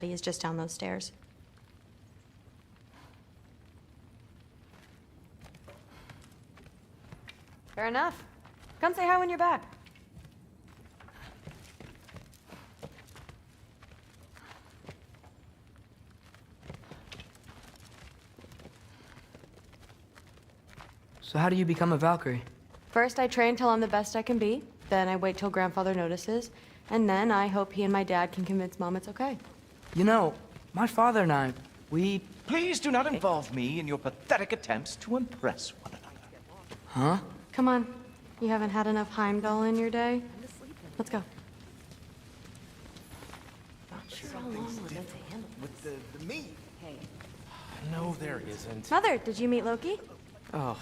He is just down those stairs. Fair enough. Come say hi when you're back. So how do you become a Valkyrie? First, I train till I'm the best I can be. Then I wait till grandfather notices. And then I hope he and my dad can convince Mom it's okay. You know, my father and I, we... Please do not involve me in your pathetic attempts to impress one another. Huh? Come on. You haven't had enough Heimdall in your day? Let's go. Not sure how long we're meant to handle With the meat. Hey. No, there isn't. Mother, did you meet Loki? Oh.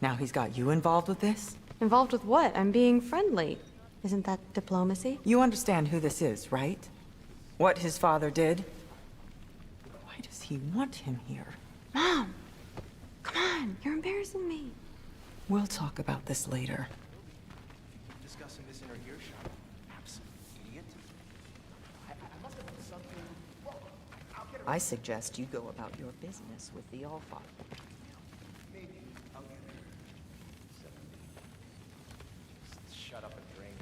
Now he's got you involved with this? Involved with what? I'm being friendly. Isn't that diplomacy? You understand who this is, right? What his father did? Why does he want him here? Mom! Come on, you're embarrassing me. We'll talk about this later. Discussing this in our earshot. Absolute idiot. I suggest you go about your business with the Allfather. Shut up and drink.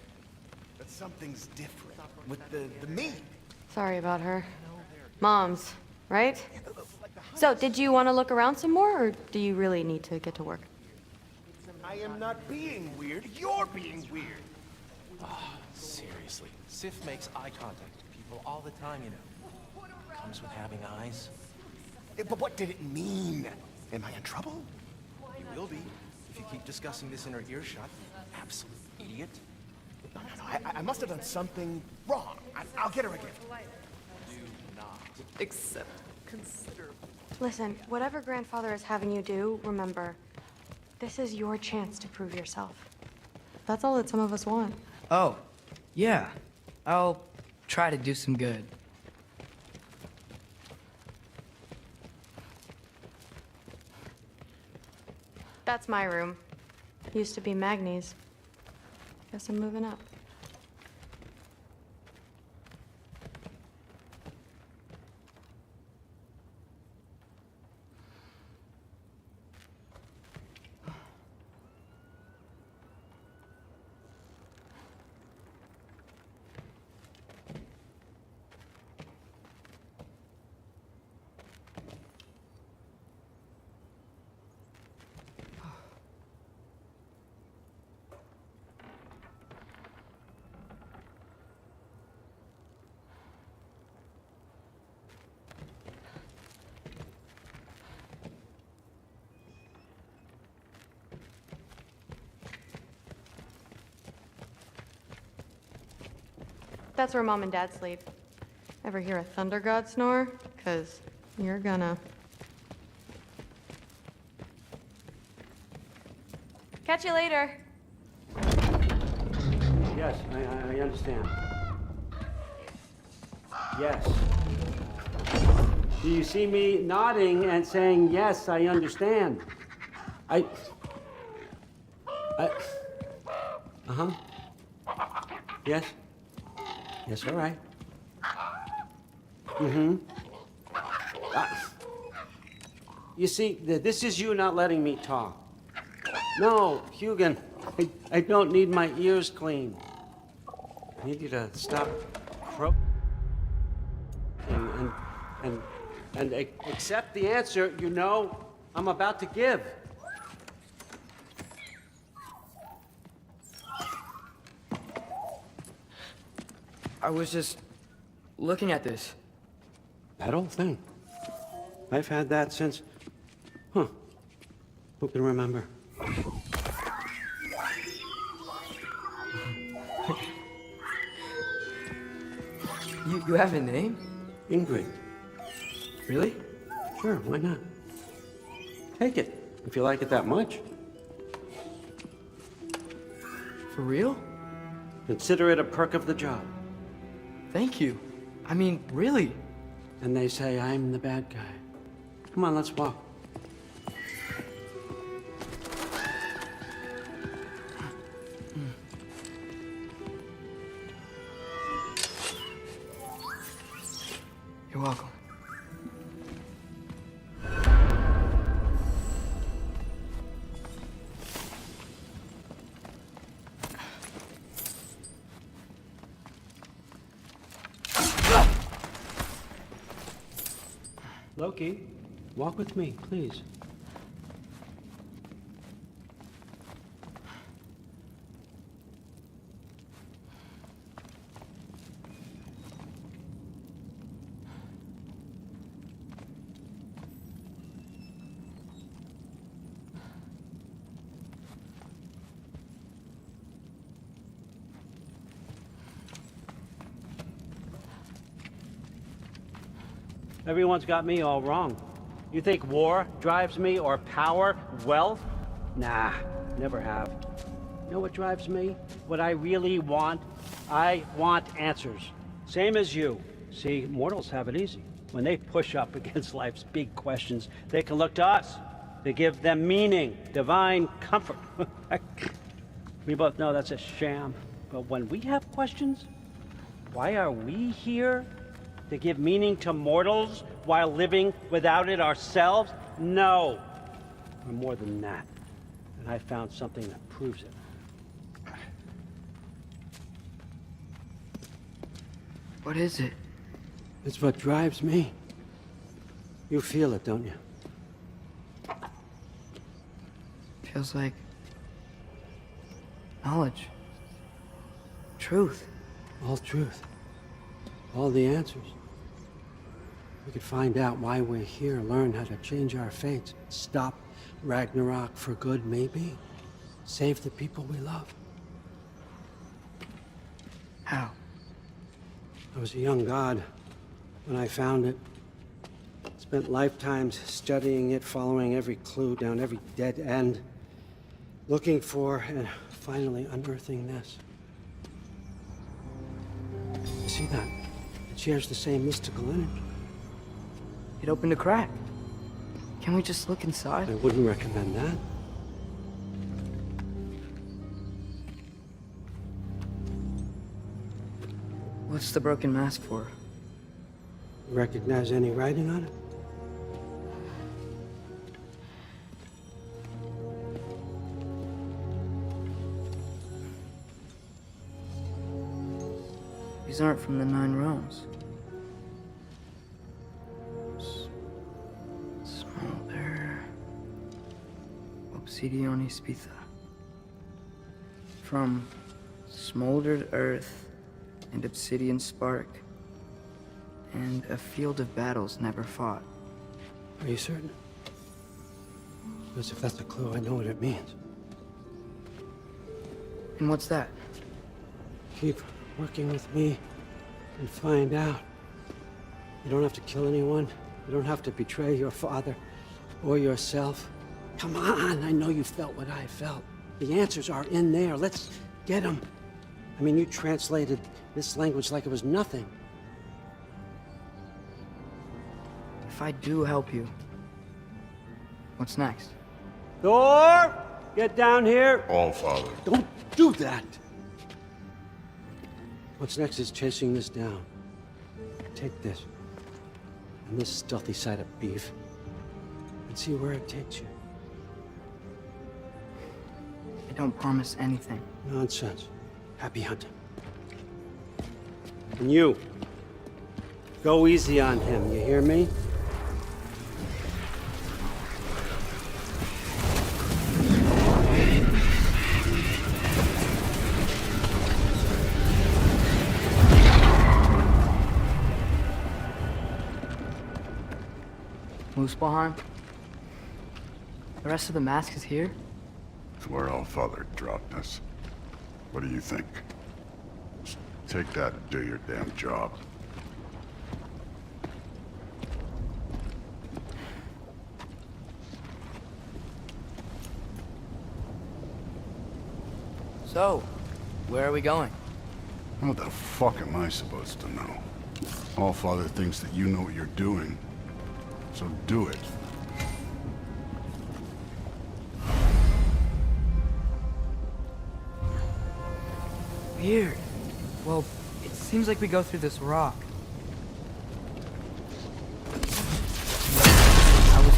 But something's different with the meat. Sorry about her. Mom's, right? So, did you want to look around some more, or do you really need to get to work? I am not being weird. You're being weird. Seriously. Sif makes eye contact with people all the time, you know. Comes with having eyes. But what did it mean? Am I in trouble? You will be if you keep discussing this in our earshot. Absolute idiot. No. I must have done something wrong. I'll get her a gift. Do not. Except consider. Listen, whatever grandfather is having you do, remember, this is your chance to prove yourself. That's all that some of us want. Oh, yeah. I'll try to do some good. That's my room. Used to be Magni's. Guess I'm moving up. That's where Mom and Dad sleep. Ever hear a thunder god snore? 'Cause you're gonna. Catch you later. Yes, I understand. Yes. Do you see me nodding and saying, yes, I understand? Uh-huh. Yes? Yes, all right. Mm-hmm. You see, this is you not letting me talk. No, Hugin, I don't need my ears cleaned. I need you to stop croaking and accept the answer you know I'm about to give. I was just looking at this. That old thing. I've had that since... Huh. Who can remember? You have a name? Ingrid. Really? Sure, why not? Take it, if you like it that much. For real? Consider it a perk of the job. Thank you. I mean, really. And they say I'm the bad guy. Come on, let's walk. You're welcome. Loki, walk with me, please. Everyone's got me all wrong. You think war drives me, or power, wealth? Nah, never have. You know what drives me? What I really want? I want answers. Same as you. See, mortals have it easy. When they push up against life's big questions, they can look to us. They give them meaning, divine comfort. We both know that's a sham. But when we have questions, why are we here? To give meaning to mortals while living without it ourselves? No. We're more than that. And I found something that proves it. What is it? It's what drives me. You feel it, don't you? Feels like knowledge. Truth. All truth. All the answers. We could find out why we're here, learn how to change our fates, stop Ragnarok for good, maybe. Save the people we love. How? I was a young god when I found it. Spent lifetimes studying it, following every clue down every dead end, looking for and finally unearthing this. You see that? It shares the same mystical energy. It opened a crack. Can we just look inside? I wouldn't recommend that. What's the broken mask for? Recognize any writing on it? These aren't from the Nine Realms. Smolder. Obsidione Spitha. From smoldered earth and obsidian spark, and a field of battles never fought. Are you certain? Because if that's a clue, I know what it means. And what's that? Keep working with me and find out. You don't have to kill anyone. You don't have to betray your father or yourself. Come on, I know you felt what I felt. The answers are in there. Let's get them. I mean, you translated this language like it was nothing. If I do help you, what's next? Thor! Get down here! All Father. Don't do that! What's next is chasing this down. Take this, and this stealthy side of beef, and see where it takes you. I don't promise anything. Nonsense. Happy hunting. And you, go easy on him, you hear me? Muspelheim? The rest of the mask is here? It's where All Father dropped us. What do you think? Just take that and do your damn job. So, where are we going? What the fuck am I supposed to know? All Father thinks that you know what you're doing. So do it. Weird. Well, it seems like we go through this rock.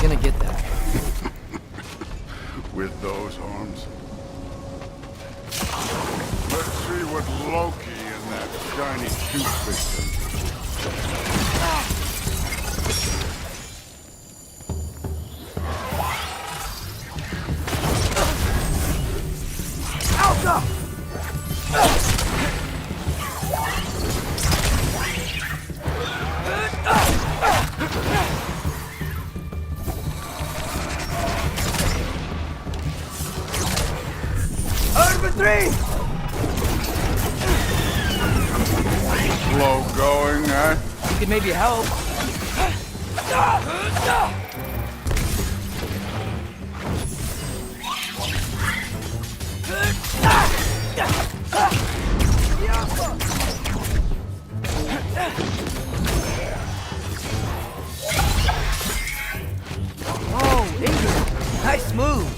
gonna get that. With those arms. Let's see what Loki and that shiny toothpick slow going, eh? You could maybe help. Oh, Ingrid, nice move.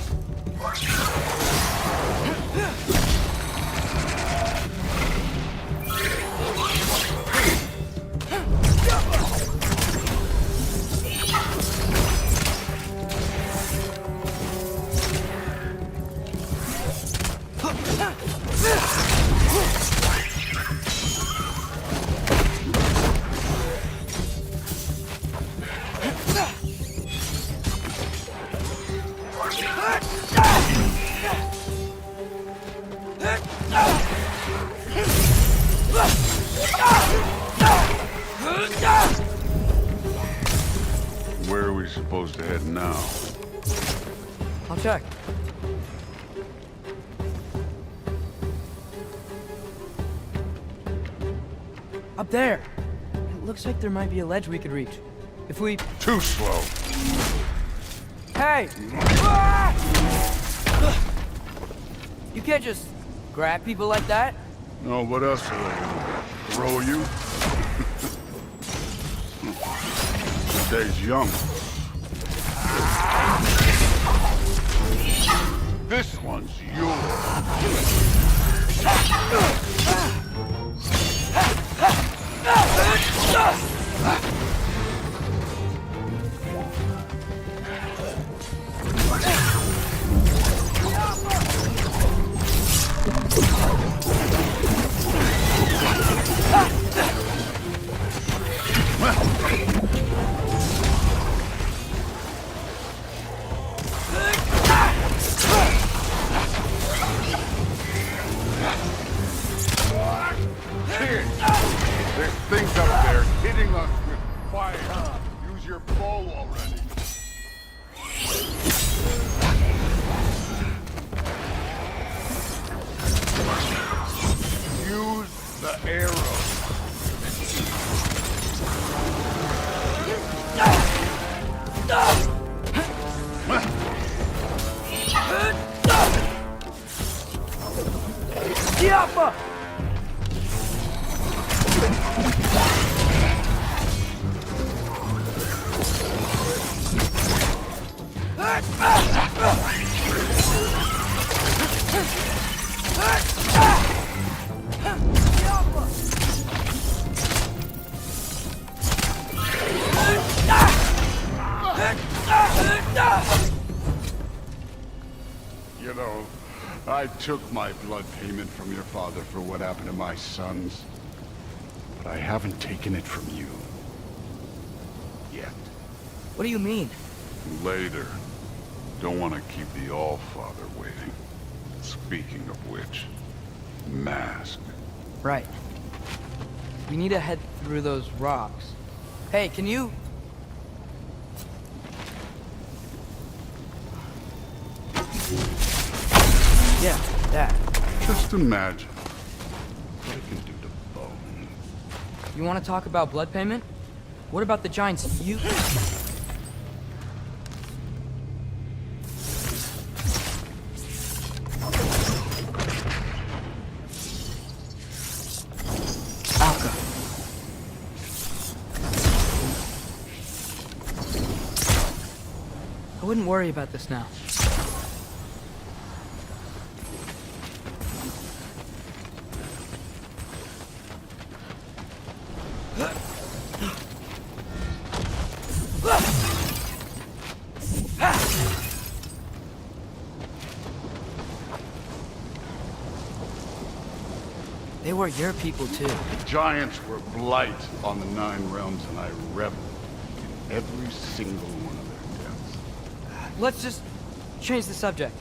Where are we supposed to head now? I'll check. Up there. It looks like there might be a ledge we could reach. If we... Too slow. Hey! You can't just grab people like that. No, what else are they gonna throw you? Stays young. This one's yours. There's things up there hitting us with fire. Use your bow already. Use the arrow. Diapa! You know, I took my blood payment from your father for what happened to my sons. But I haven't taken it from you. Yet. What do you mean? Later. Don't want to keep the All-Father waiting. Speaking of which, mask. Right. We need to head through those rocks. Hey, can you... Yeah, that. Just imagine what it can do to bone. You want to talk about blood payment? What about the giants you... Alka. I wouldn't worry about this now. So are your people too. Giants were blight on the 9 realms, and I reveled in every single one of their deaths. Let's just change the subject.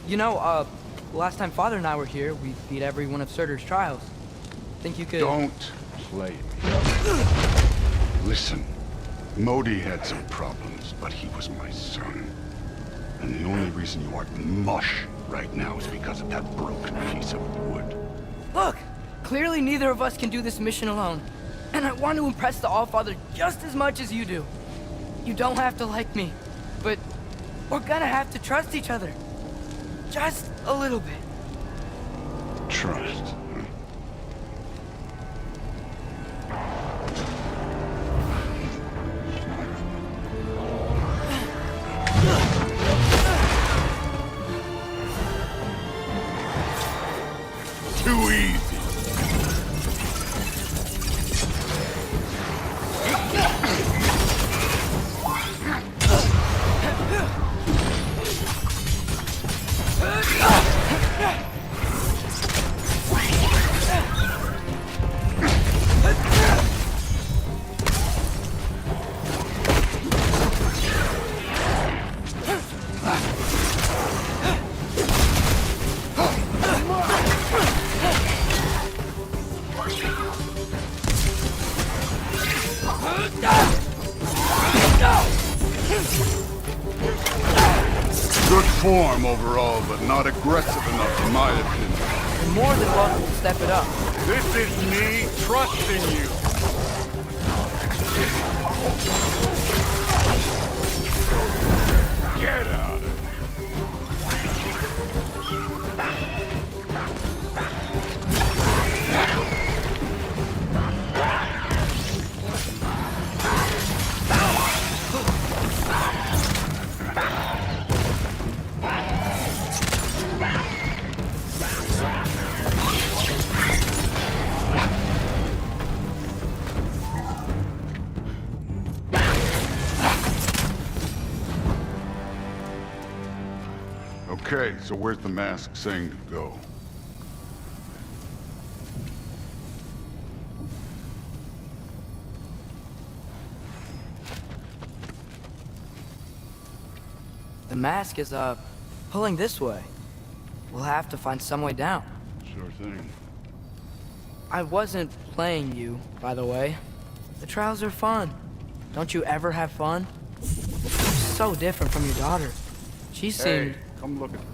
You know, last time Father and I were here, we beat every one of Surtur's trials. Think you could... Don't play me. Listen, Modi had some problems, but he was my son. And the only reason you aren't mush right now is because of that broken piece of wood. Look! Clearly neither of us can do this mission alone. And I want to impress the Allfather just as much as you do. You don't have to like me, but we're gonna have to trust each other. Just a little bit. Trust. Huh? Too easy. Good form overall, but not aggressive enough in my opinion. You're more than welcome to step it up. This is me trusting you. Get out of here. Okay, so where's the mask saying to go? The mask is, pulling this way. We'll have to find some way down. Sure thing. I wasn't playing you, by the way. The trials are fun. Don't you ever have fun? You're so different from your daughter. She seemed... Hey, come look at this.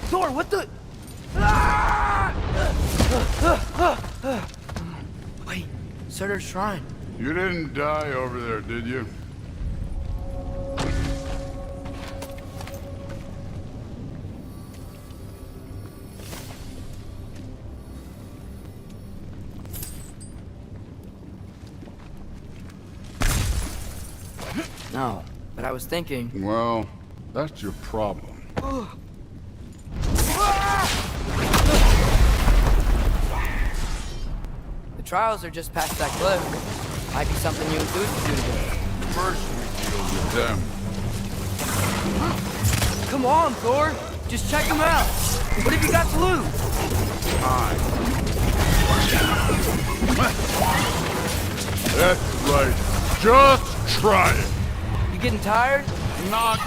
Thor, what the... Wait, Surtur's shrine. You didn't die over there, did you? No, but I was thinking... Well, that's your problem. The trials are just past that cliff. Might be something you and Dude can do together. First we deal with them. Come on, Thor! Just check them out! What have you got to lose? Time. That's right. Just try it. You getting tired? Not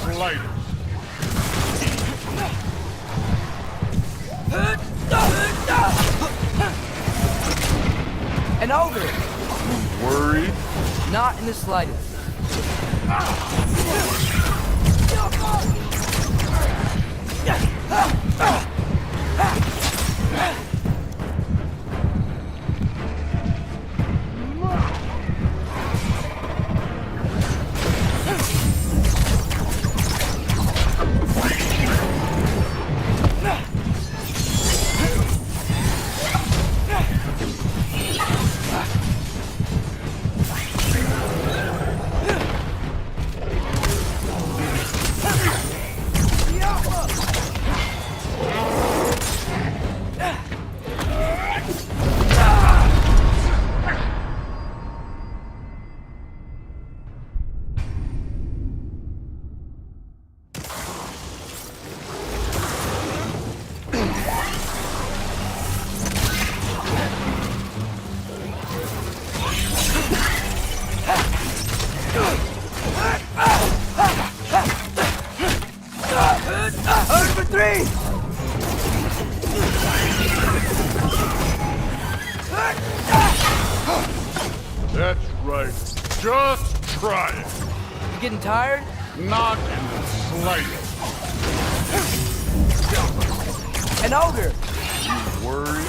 the slightest. And over it! Worried? Not in the slightest. Just try it. You getting tired? Not in the slightest. An ogre? Worried?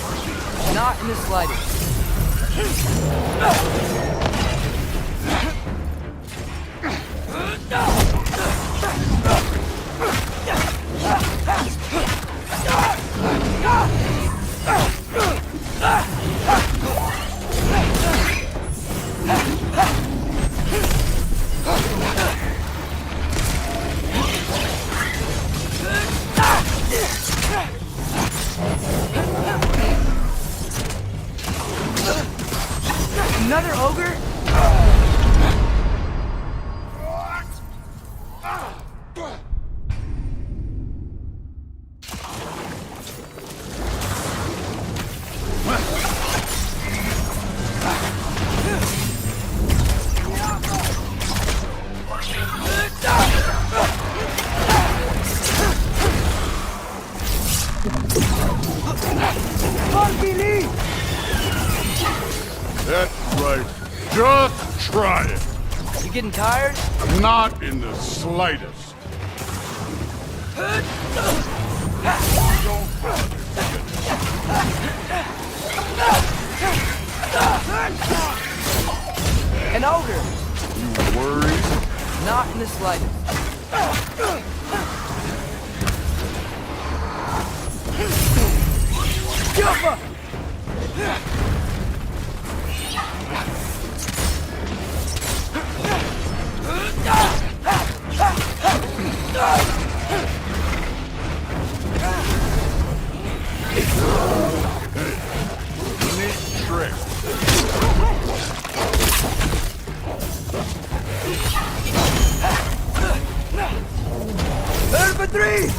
Not in the slightest. Another ogre? That's right. Just try it. You getting tired? Not in the slightest. An ogre? You worried? Not in the slightest. Jump! Neat trick. Number 3!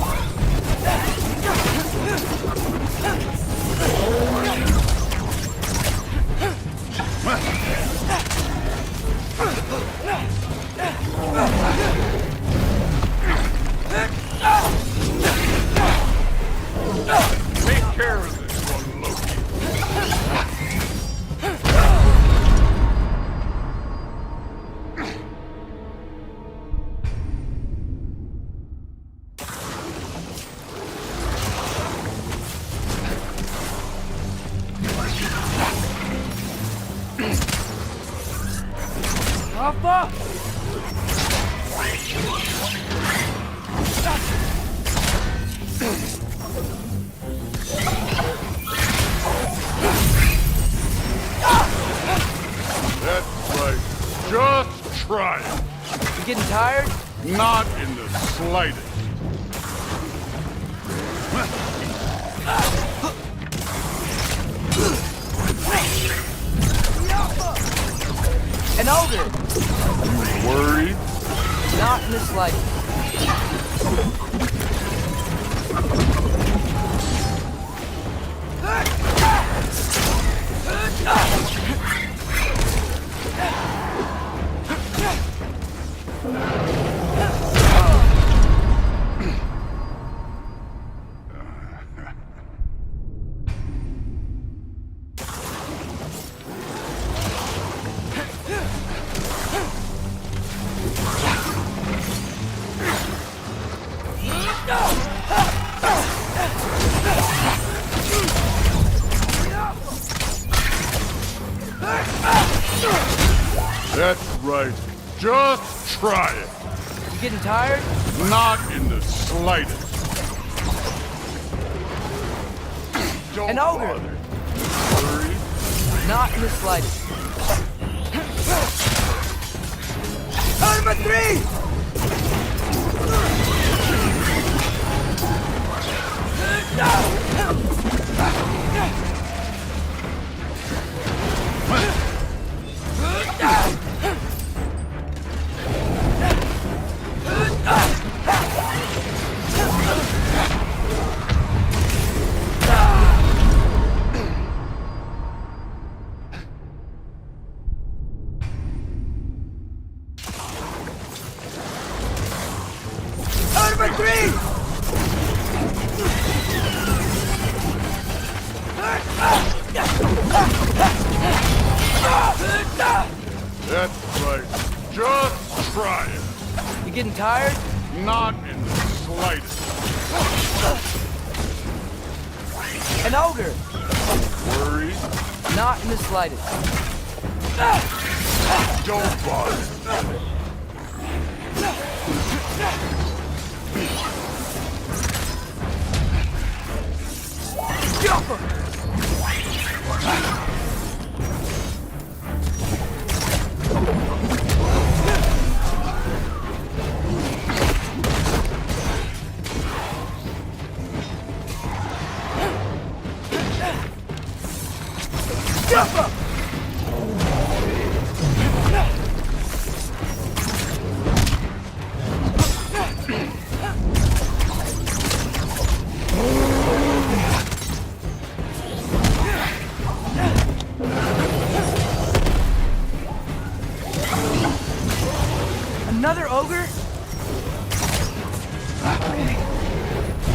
Take care of this one, Loki. Alpha! That's right. Just try it. You getting tired? Not in the slightest. An ogre? You worried? Not in the slightest. That's right. Just try it. You getting tired? Not in the slightest. Don't An ogre. bother. Worried? Not in the slightest. Number 3! Number 3! That's right. Just try it. You getting tired? Not in the slightest. An ogre. Worried? Not in the slightest. Don't bother. Another ogre?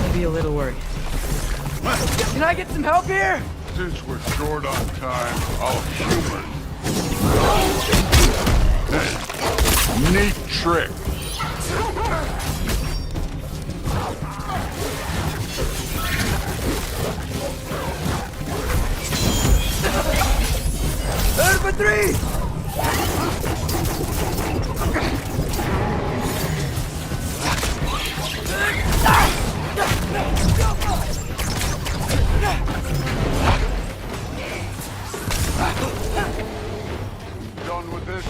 Maybe a little worried. Can I get some help here? Since we're short on time, I'll humor you. Neat trick. For three! Done with this?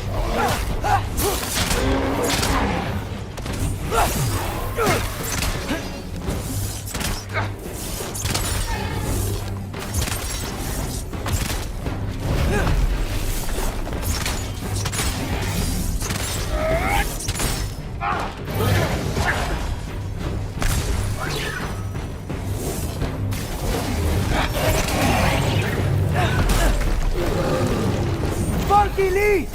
Funky Lee!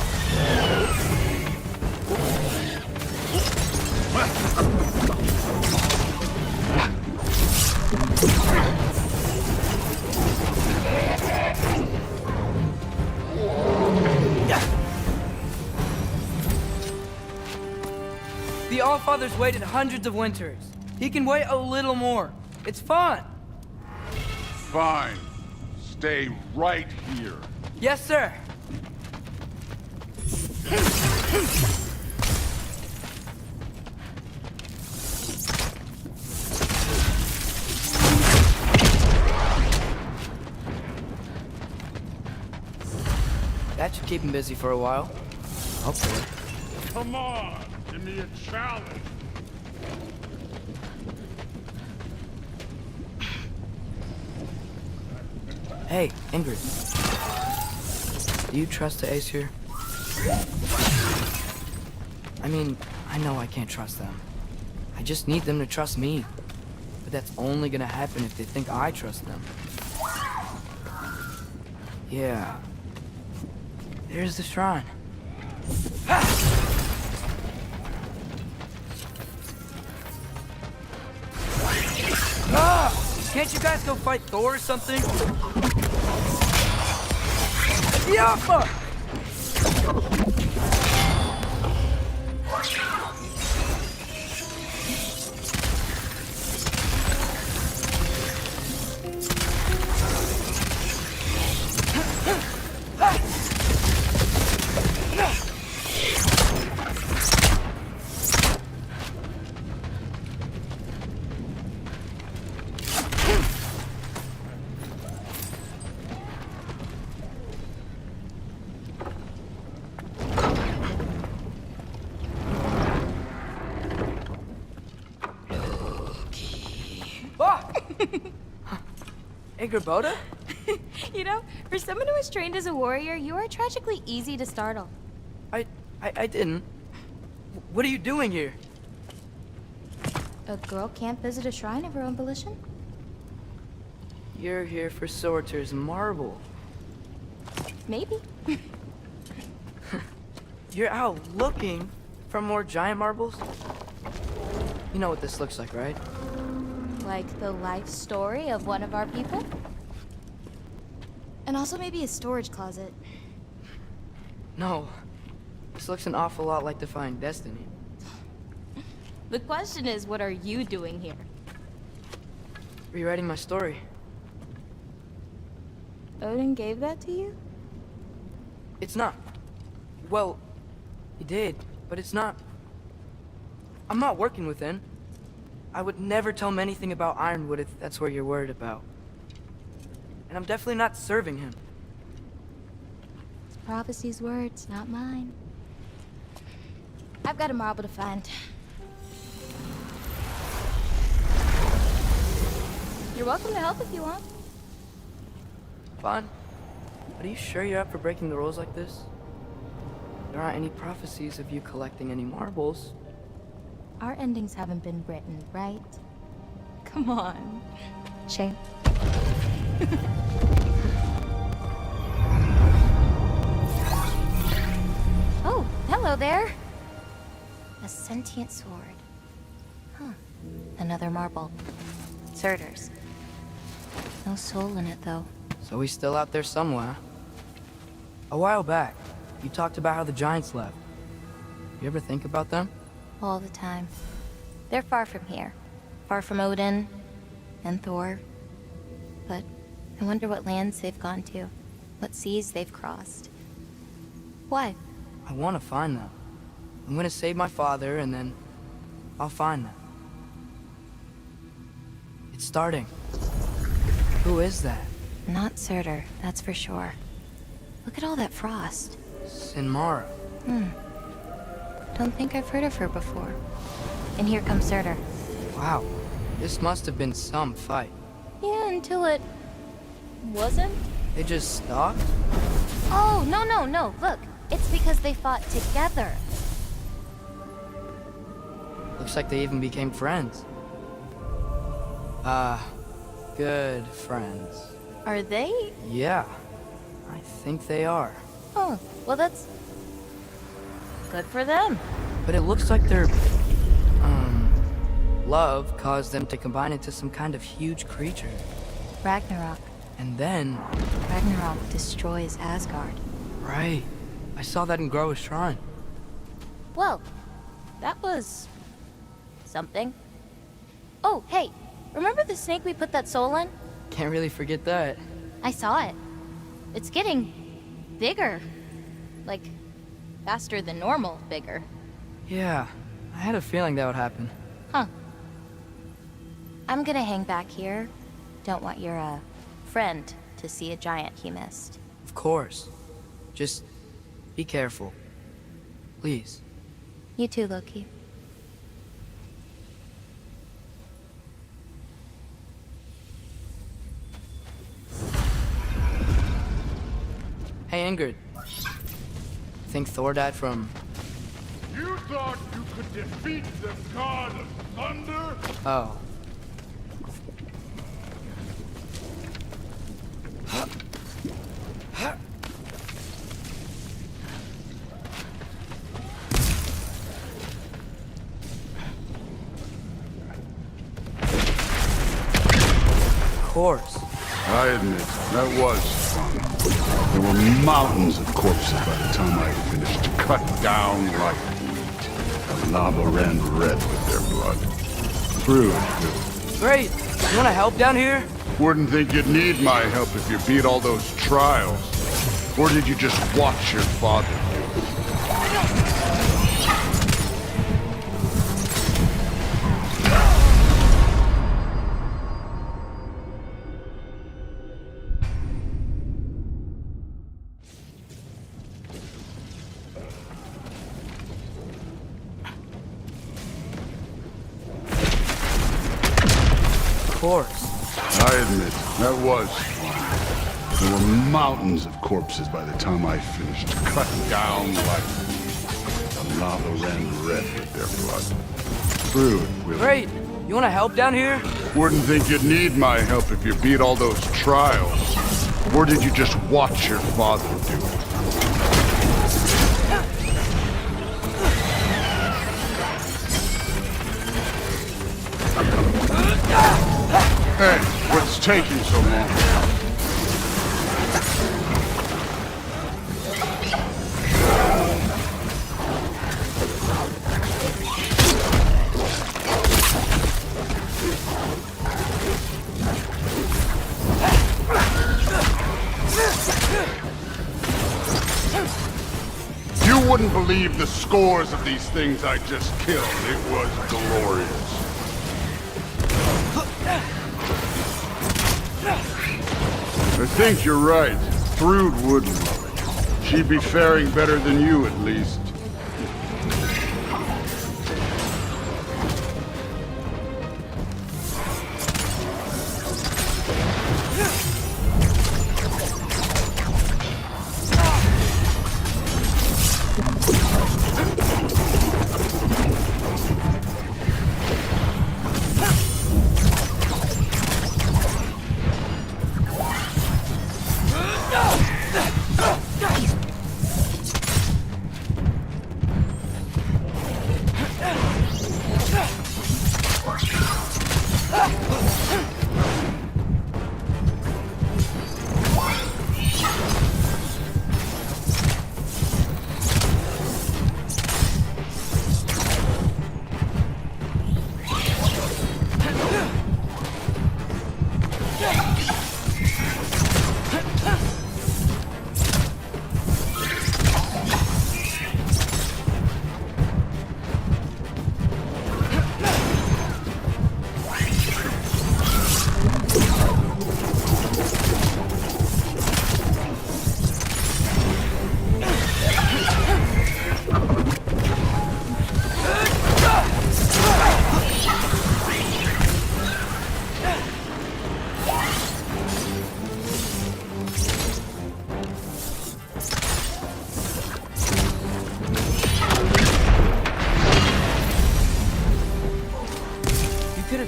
The Allfather's waited hundreds of winters. He can wait a little more. It's fun. Fine. Stay right here. Yes, sir. That should keep him busy for a while. Hopefully. Come on, give me a challenge. Hey, Ingrid. Do you trust the Ace here? I mean, I know I can't trust them. I just need them to trust me. But that's only gonna happen if they think I trust them. Yeah. There's the shrine. Ah! Can't you guys go fight Thor or something? Yappa! Boda? You know, for someone who was trained as a warrior, you are tragically easy to startle. I didn't. What are you doing here? A girl can't visit a shrine of her own volition? You're here for Sorter's marble. Maybe. You're out looking for more giant marbles? You know what this looks like, right? Like the life story of one of our people? And also maybe a storage closet. No. This looks an awful lot like Defying Destiny. The question is, what are you doing here? Rewriting my story. Odin gave that to you? It's not. Well, he did, but it's not. I'm not working with him. I would never tell him anything about Ironwood if that's what you're worried about. And I'm definitely not serving him. It's prophecy's words, not mine. I've got a marble to find. You're welcome to help if you want. Fine. But are you sure you're up for breaking the rules like this? There aren't any prophecies of you collecting any marbles. Our endings haven't been written, right? Come on. Shame. Oh, hello there. A sentient sword. Huh. Another marble. Surtur's. No soul in it, though. So he's still out there somewhere. A while back, you talked about how the giants left. You ever think about them? All the time. They're far from here. Far from Odin and Thor. But I wonder what lands they've gone to. What seas they've crossed. Why? I want to find them. I'm gonna save my father, and then I'll find them. It's starting. Who is that? Not Surtur, that's for sure. Look at all that frost. Sinmara. Don't think I've heard of her before. And here comes Surtur. Wow. This must have been some fight. Yeah, until it... wasn't? They just stopped? Oh, no. Look, it's because they fought together. Looks like they even became friends. Good friends. Are they? Yeah, I think they are. Oh, well that's... good for them. But it looks like their, love caused them to combine into some kind of huge creature. Ragnarok. And then... Ragnarok destroys Asgard. Right. I saw that in Groa's shrine. Well, that was... something. Oh, hey, remember the snake we put that soul in? Can't really forget that. I saw it. It's getting... bigger. Like, faster than normal bigger. Yeah, I had a feeling that would happen. Huh. I'm gonna hang back here. Don't want your, friend to see a giant he missed. Of course. Just be careful. Please. You too, Loki. Hey, Ingrid. Think Thor died from... You thought you could defeat the god of thunder? Oh. Of course. I admit, that was fun. There were mountains of corpses by the time I finished, cut down like wheat. The lava ran red with their blood. Through it, Great! You wanna help down here? Wouldn't think you'd need my help if you beat all those trials. Or did you just watch your father do it? Of course. I admit, that was fun. There were mountains of corpses by the time I finished, cut down like wheat. The lava ran red with their blood. Through it, Will. Great! You wanna help down here? Wouldn't think you'd need my help if you beat all those trials. Or did you just watch your father do it? Hey, what's taking so long? wouldn't believe the scores of these things I just killed. It was glorious. I think you're right. Thrud wouldn't love it. She'd be faring better than you, at least.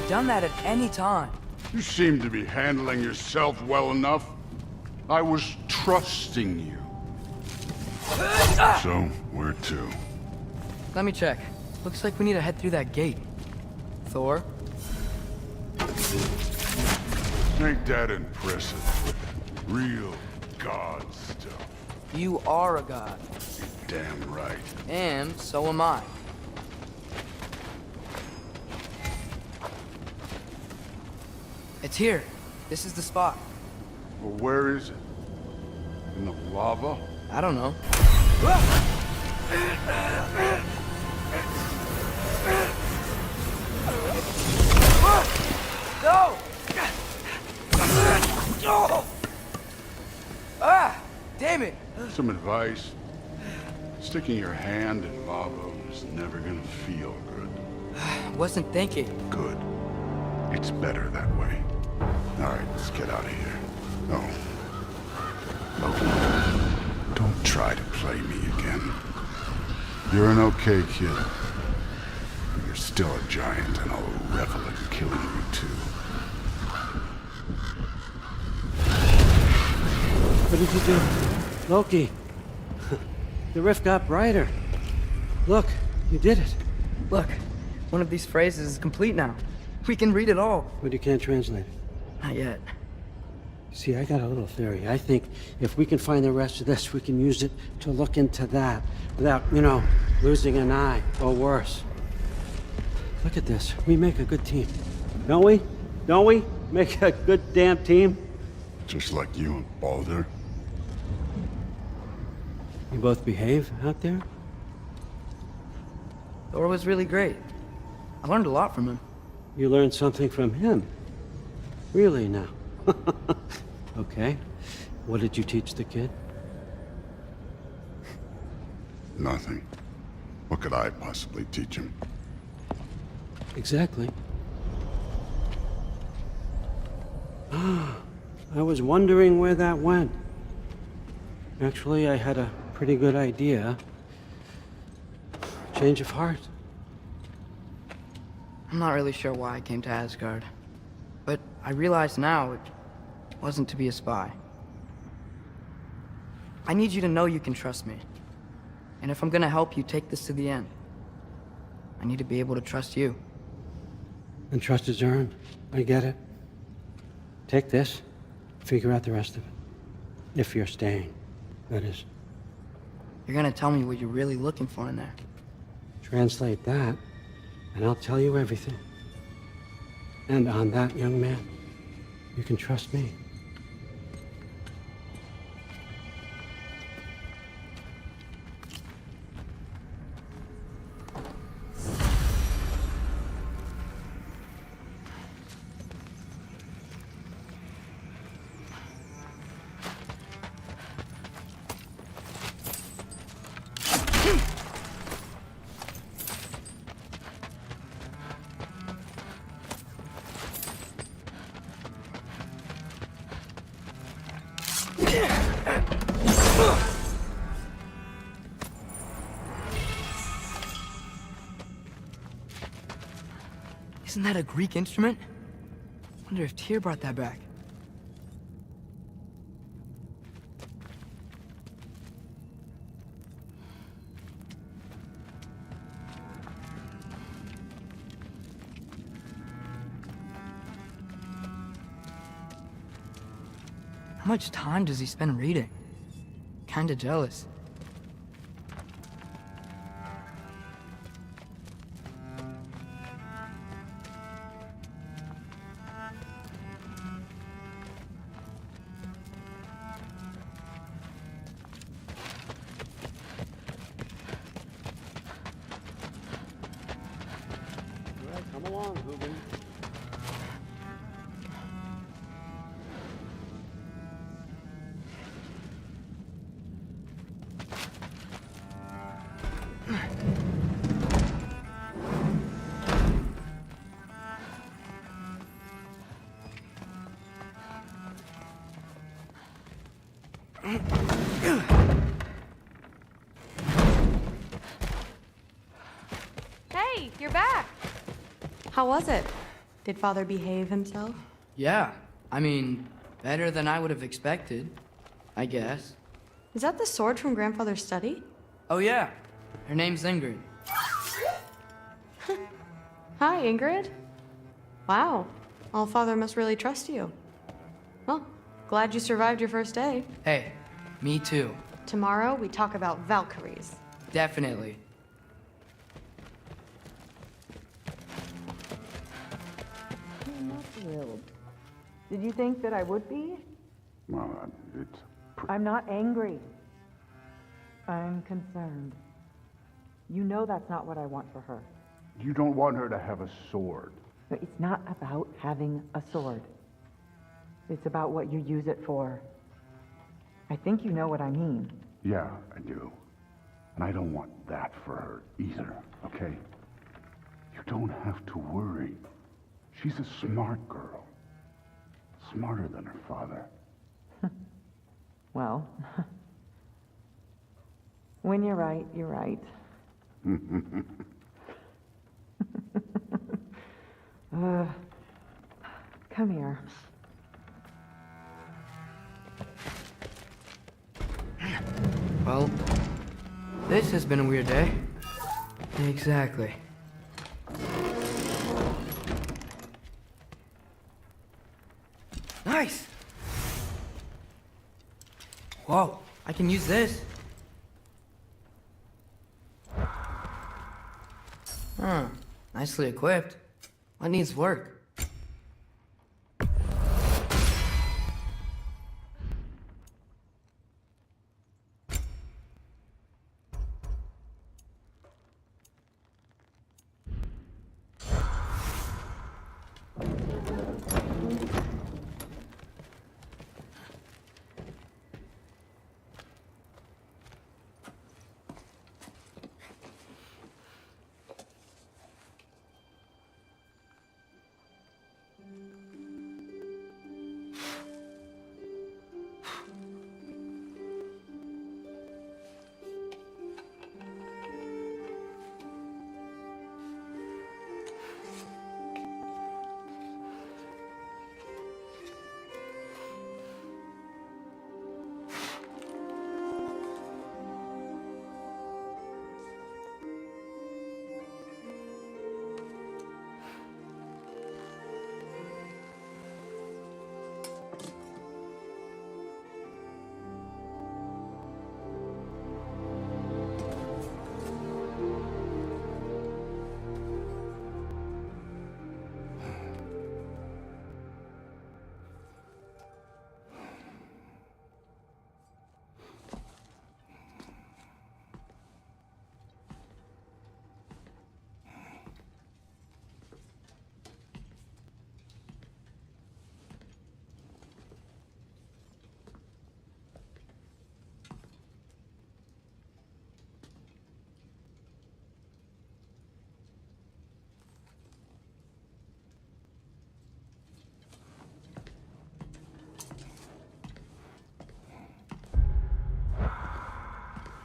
Done that at any time. You seem to be handling yourself well enough. I was trusting you. So, where to? Let me check. Looks like we need to head through that gate. Thor? Ain't that impressive? Real god stuff. You are a god. You're damn right. And so am I. It's here. This is the spot. Well, where is it? In the lava? I don't know. No! Ah! Damn it! Some advice. Sticking your hand in lava is never gonna feel good. Wasn't thinking. Good. It's better that way. All right, let's get out of here. No. No. Don't try to play me again. You're an okay kid. You're still a giant, and I'll revel in killing you too. What did you do? Loki. The rift got brighter. Look, you did it. Look, one of these phrases is complete now. We can read it all. But you can't translate it. Not yet. See, I got a little theory. I think if we can find the rest of this, we can use it to look into that without, losing an eye or worse. Look at this. We make a good team. Don't we? Don't we? Make a good damn team? Just like you and Baldur. You both behave out there? Thor was really great. I learned a lot from him. You learned something from him? Really now? Okay. What did you teach the kid? Nothing. What could I possibly teach him? Exactly. I was wondering where that went. Actually, I had a pretty good idea. Change of heart. I'm not really sure why I came to Asgard. But I realize now it wasn't to be a spy. I need you to know you can trust me. And if I'm gonna help you take this to the end, I need to be able to trust you. And trust is earned. I get it. Take this, figure out the rest of it. If you're staying, that is. You're gonna tell me what you're really looking for in there. Translate that, and I'll tell you everything. And on that, young man, you can trust me. Wasn't that a Greek instrument? Wonder if Tyr brought that back. How much time does he spend reading? Kinda jealous. All right, come along, Hoogan. Hey, you're back! How was it? Did Father behave himself? Yeah, I mean, better than I would have expected, I guess. Is that the sword from Grandfather's study? Oh yeah, her name's Ingrid. Hi, Ingrid. Wow, Allfather must really trust you. Well, glad you survived your first day. Hey, me too. Tomorrow, we talk about Valkyries. Definitely. I'm not thrilled. Did you think that I would be? Well, it's... I'm not angry. I'm concerned. You know that's not what I want for her. You don't want her to have a sword. But it's not about having a sword. It's about what you use it for. I think you know what I mean. Yeah, I do. And I don't want that for her either, okay? You don't have to worry. She's a smart girl. Smarter than her father. Well, when you're right, you're right. Come here. Well, this has been a weird day. Exactly. Nice! Whoa, I can use this. Huh, nicely equipped. What needs work?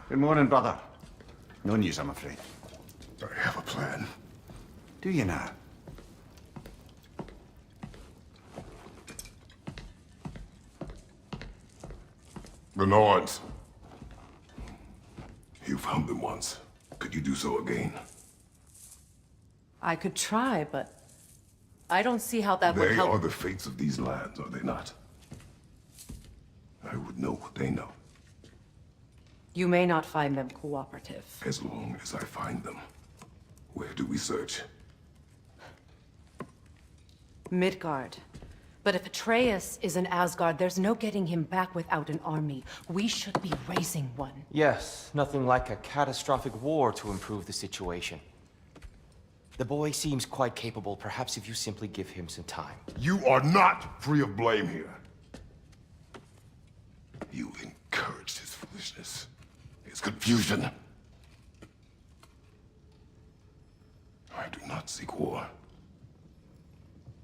Good morning, brother. No news, I'm afraid. I have a plan. Do you now? The Nords. You found them once. Could you do so again? I could try, but I don't see how that would They help. are the fates of these lands, are they not? I would know what they know, You may not find them cooperative. as long as I find them. Where do we search? Midgard. But if Atreus is in Asgard, there's no getting him back without an army. We should be raising one. Yes, nothing like a catastrophic war to improve the situation. The boy seems quite capable, perhaps if you simply give him some time. You are not free of blame here. You encouraged his foolishness, his confusion. I do not seek war.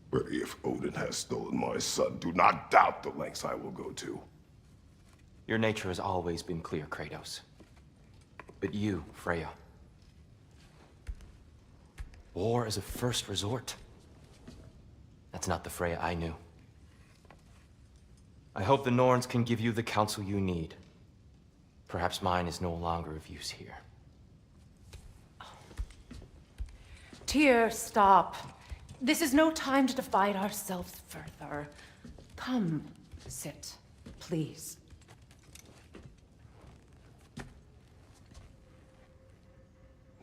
But if Odin has stolen my son, do not doubt the lengths I will go to. Your nature has always been clear, Kratos. But you, Freya. War is a first resort. That's not the Freya I knew. I hope the Norns can give you the counsel you need. Perhaps mine is no longer of use here. Tyr, stop. This is no time to divide ourselves further. Come, sit, please.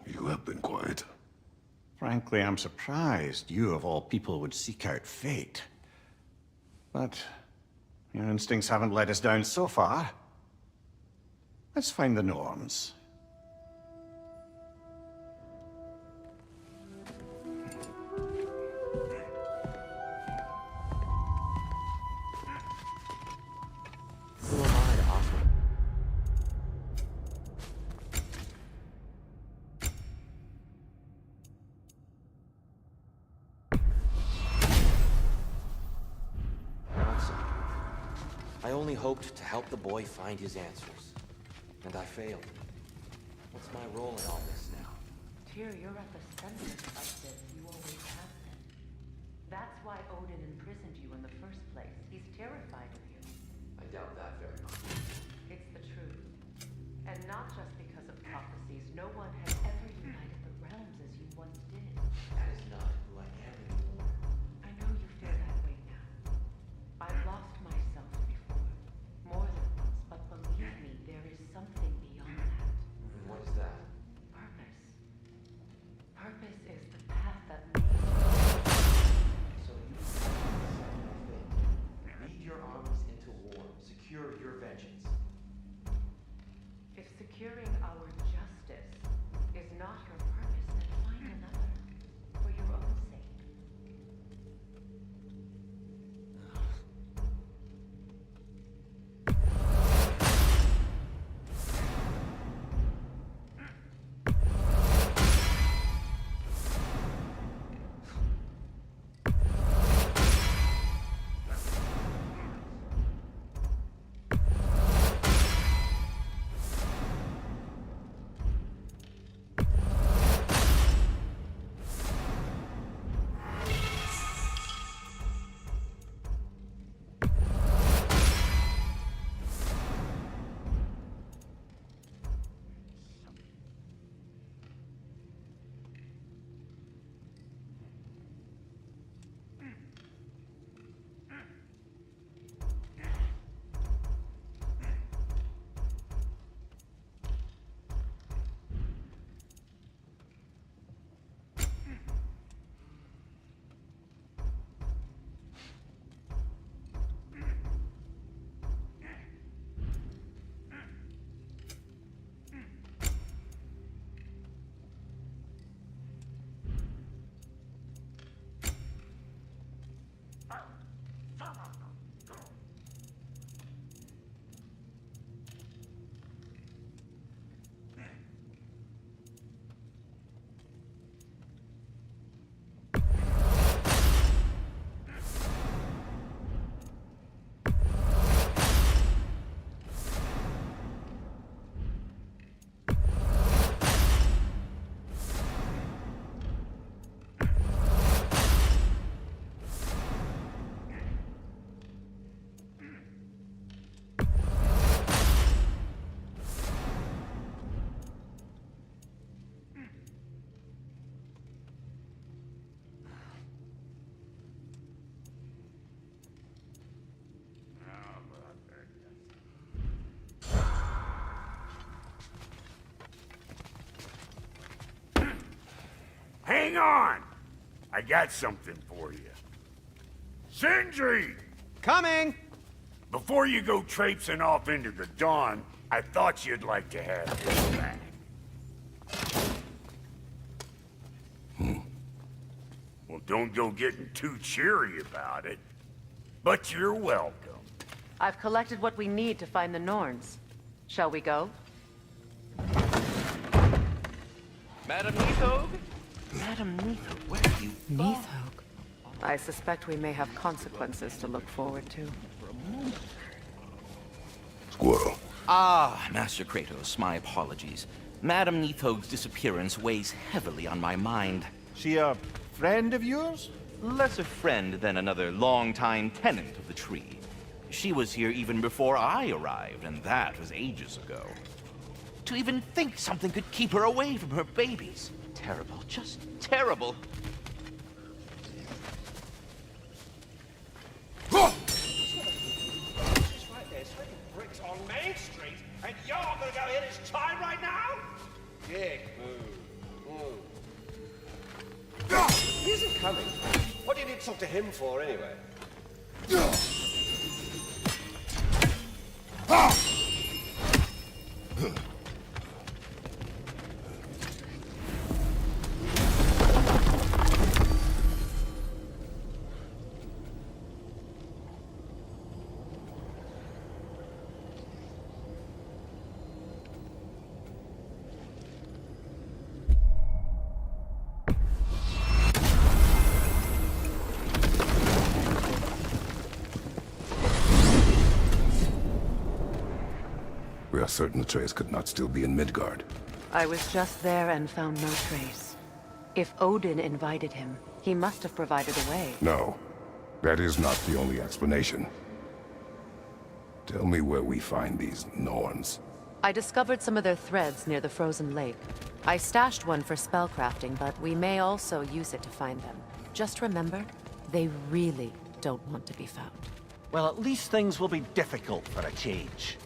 You have been quiet. Frankly, I'm surprised you, of all people, would seek out fate. But your instincts haven't let us down so far. Let's find the Norns. Who am I to offer? Nancy, I only hoped to help the boy find his answers. And I failed. What's my role in all this now? Tyr, you're at the center of this. You always have been. That's why Odin imprisoned you in the first place. He's terrified of you. I doubt that very much. It's the truth. And not just because of prophecies. No one has ever united the realms as you once did. That is not who I am anymore. I know you feel that way now. I've lost myself before. More than once, but believe me, there is something beyond that. And what is that? Purpose. Purpose is the path that So you lead your armies into war. Secure your vengeance. If securing our justice is not your purpose, then find another. Hang on! I got something for you. Sindri! Coming! Before you go traipsing off into the dawn, I thought you'd like to have this back. Well, don't go getting too cheery about it. But you're welcome. I've collected what we need to find the Norns. Shall we go? Madam Neathog? Madam Neathog, where are you? Neathog. I suspect we may have consequences to look forward to. Squirrel. Ah, Master Kratos, my apologies. Madam Neathog's disappearance weighs heavily on my mind. She a friend of yours? Less a friend than another longtime tenant of the tree. She was here even before I arrived, and that was ages ago. To even think something could keep her away from her babies. Terrible, just terrible. Bricks on Main Street, and you're gonna go hit his time right now? Dick, move. He isn't coming. What do you need to talk to him for, anyway? We are certain Atreus could not still be in Midgard. I was just there and found no trace. If Odin invited him, he must have provided a way. No, that is not the only explanation. Tell me where we find these Norns. I discovered some of their threads near the frozen lake. I stashed one for spellcrafting, but we may also use it to find them. Just remember, they really don't want to be found. Well, at least things will be difficult for a change.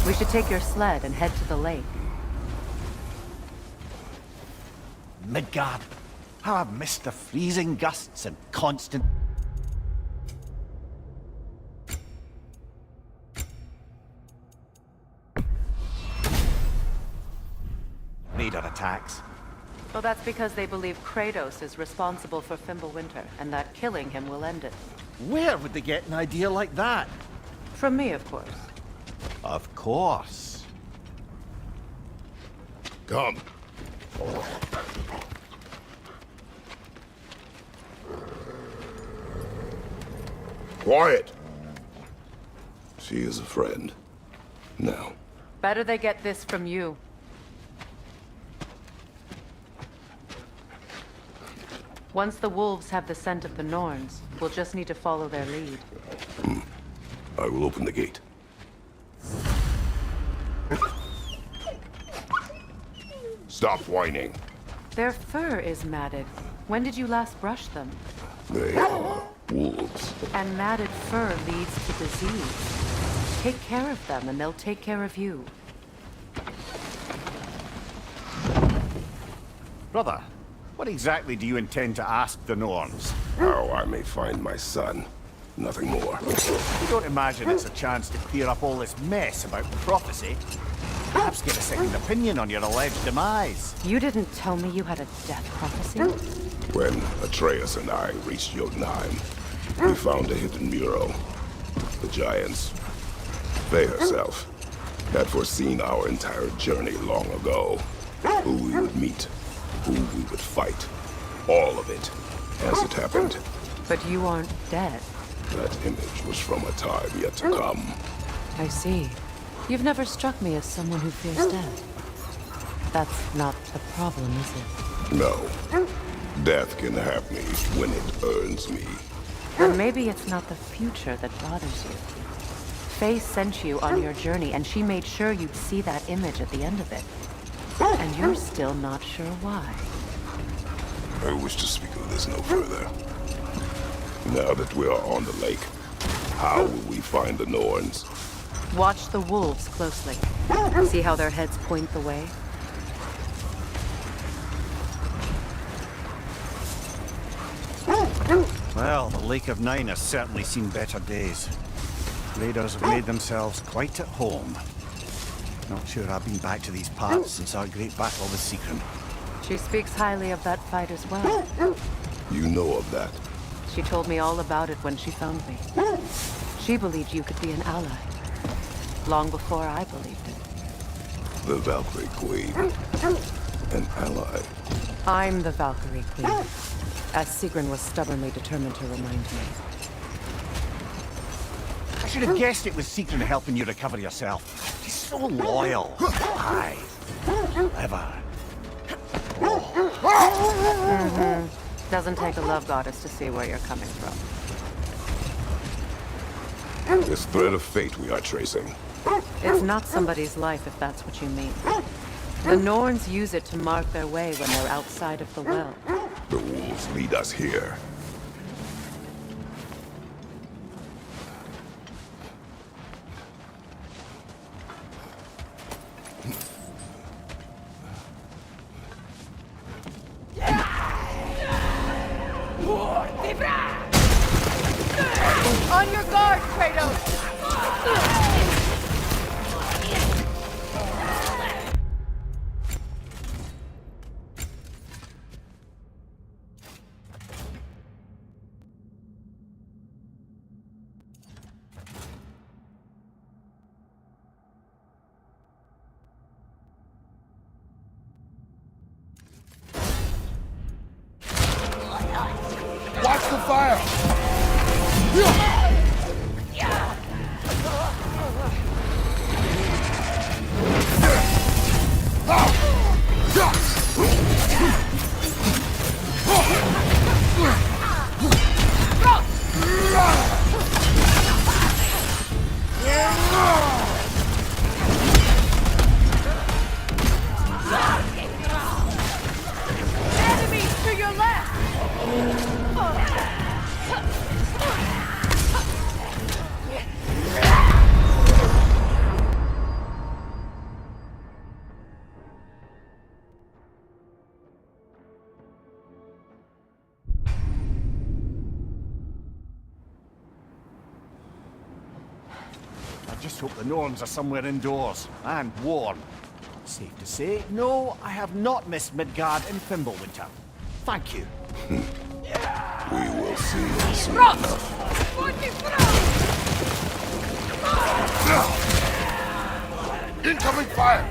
We should take your sled and head to the lake. Midgard. How I've missed the freezing gusts and constant... radar attacks. Well, that's because they believe Kratos is responsible for Fimbulwinter, and that killing him will end it. Where would they get an idea like that? From me, of course. Of course. Come. Quiet. She is a friend. Now. Better they get this from you. Once the wolves have the scent of the Norns, we'll just need to follow their lead. I will open the gate. Stop whining. Their fur is matted. When did you last brush them? They are wolves. And matted fur leads to disease. Take care of them, and they'll take care of you. Brother, what exactly do you intend to ask the Norns? How I may find my son. Nothing more. You don't imagine it's a chance to clear up all this mess about prophecy? perhaps get a second opinion on your alleged demise. You didn't tell me you had a death prophecy? When Atreus and I reached Jotunheim, we found a hidden mural. The Giants, they herself, had foreseen our entire journey long ago. Who we would meet, who we would fight. All of it, as it happened. But you aren't dead. That image was from a time yet to come. I see. You've never struck me as someone who fears death. That's not the problem, is it? No. Death can have me when it earns me. Then maybe it's not the future that bothers you. Faye sent you on your journey, and she made sure you'd see that image at the end of it. And you're still not sure why. I wish to speak of this no further. Now that we are on the lake, how will we find the Norns? Watch the wolves closely. See how their heads point the way? Well, the Lake of Nine has certainly seen better days. Raiders have made themselves quite at home. Not sure I've been back to these parts since our great battle with Seekron. She speaks highly of that fight as well. You know of that? She told me all about it when she found me. She believed you could be an ally. Long before I believed it. The Valkyrie Queen. An ally. I'm the Valkyrie Queen, as Seekron was stubbornly determined to remind me. I should have guessed it was Seekron helping you recover yourself. She's so loyal. Aye. Clever. Doesn't take a love goddess to see where you're coming from. This thread of fate we are tracing. It's not somebody's life, if that's what you mean. The Norns use it to mark their way when they're outside of the well. The wolves lead us here. On your guard, Kratos! Watch the fire! Enemies to your left! I just hope the Norns are somewhere indoors and warm. Safe to say, no, I have not missed Midgard in Fimbulwinter. Thank you. We will see soon enough. Incoming fire!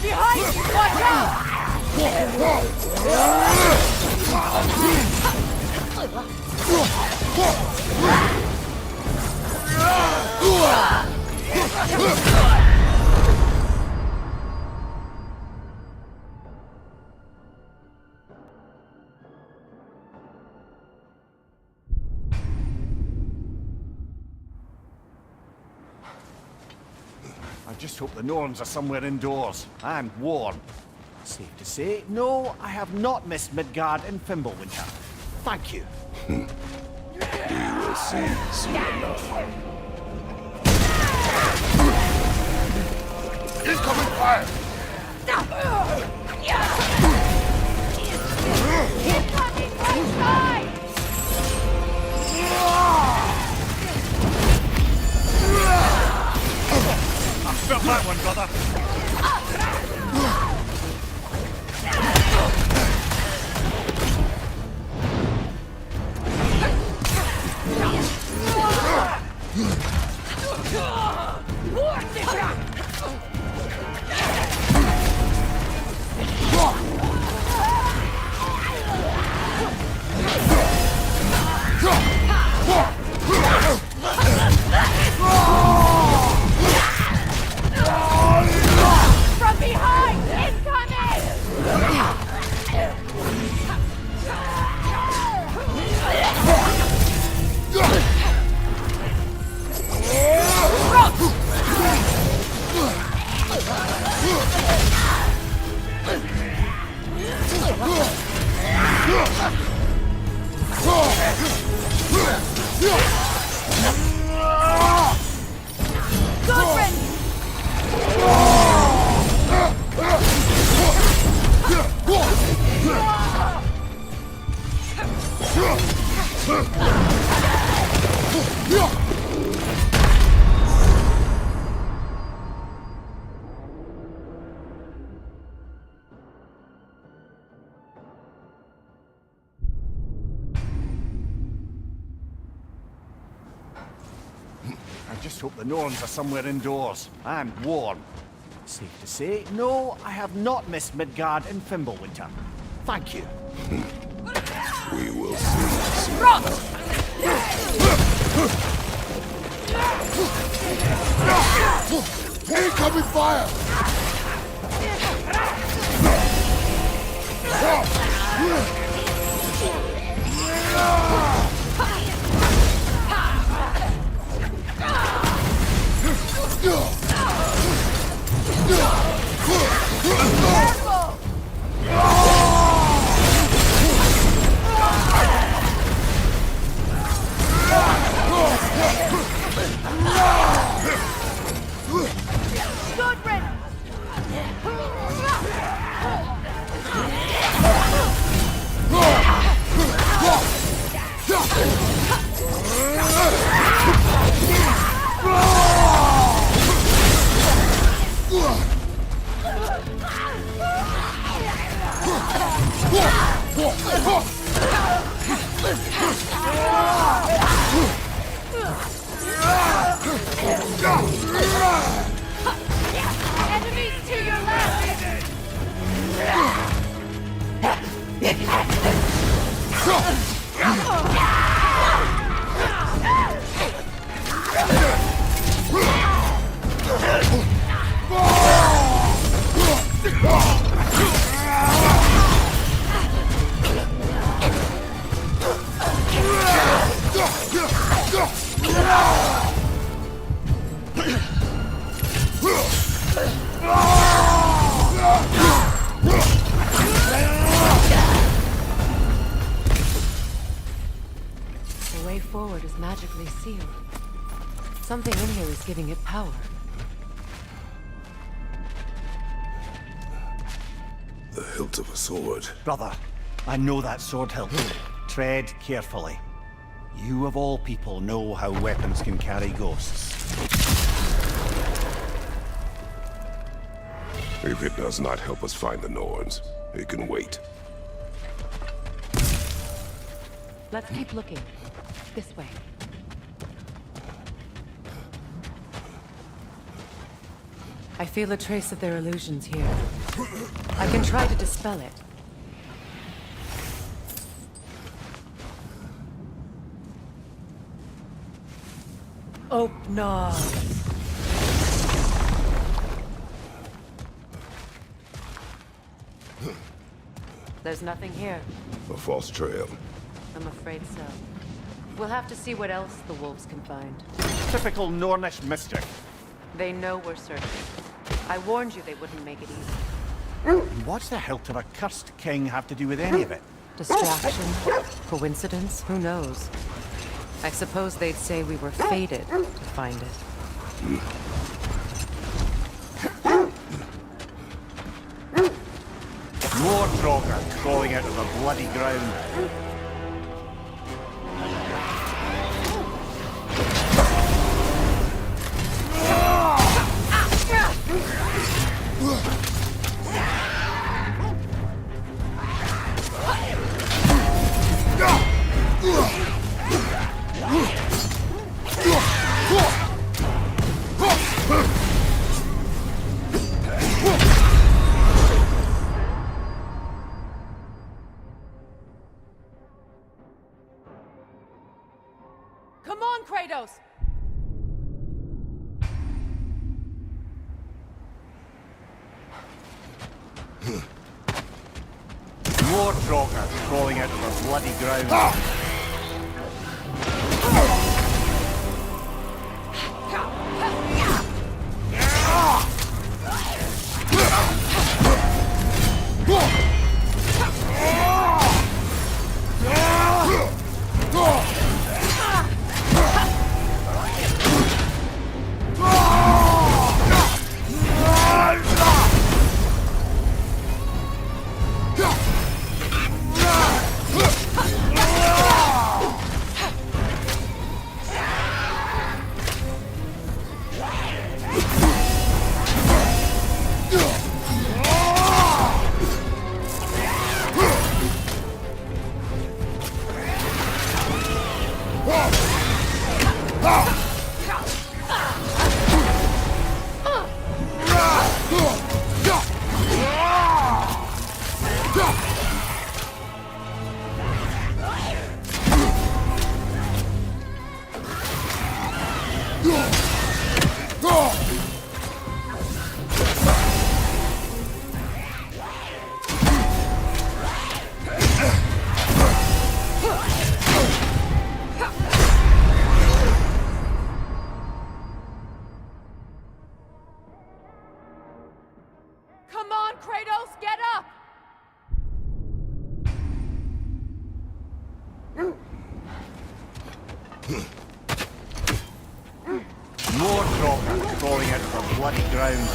Behind you! Watch out! I just hope the Norns are somewhere indoors and warm. Safe to say, no, I have not missed Midgard and Fimbulwinter. Thank you. We will see soon enough. Incoming fire! Incoming right side! I felt that one, brother. From behind! Incoming! I just hope the Norns are somewhere indoors and warm. Safe to say, no, I have not missed Midgard and Fimbulwinter. Thank you. We will see soon enough. Incoming fire! Good riddance! Enemies to your left! The way forward is magically sealed. Something in here is giving it power. The hilt of a sword. Brother, I know that sword hilt. Tread carefully. You of all people know how weapons can carry ghosts. If it does not help us find the Norns, it can wait. Let's keep looking. This way. I feel a trace of their illusions here. I can try to dispel it. Oh, no. There's nothing here. A false trail. I'm afraid so. We'll have to see what else the wolves can find. Typical Nornish mischief. They know we're searching. I warned you they wouldn't make it easy. What's the hilt of a cursed king have to do with any of it? Distraction? Coincidence? Who knows? I suppose they'd say we were fated to find it. More Draugr crawling out of the bloody ground. Come on, Kratos! More Draugr crawling out of the bloody ground. Come on, Kratos, get up! More Draugr crawling out of the bloody ground.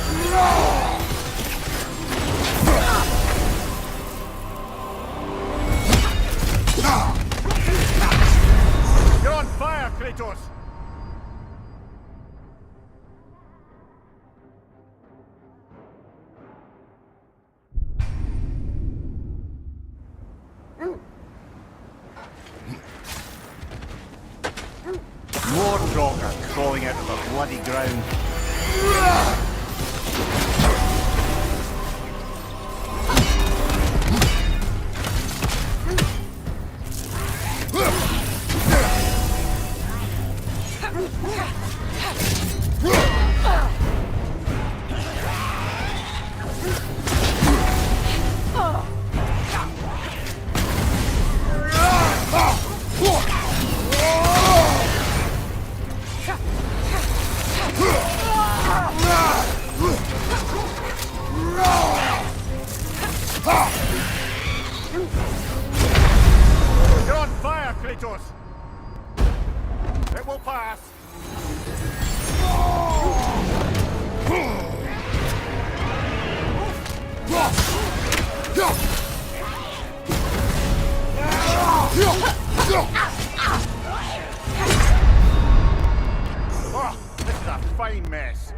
You're on fire, Kratos! More Draugr crawling out of the bloody ground. You're on fire, Kratos! It will pass! Oh, this is a fine mess.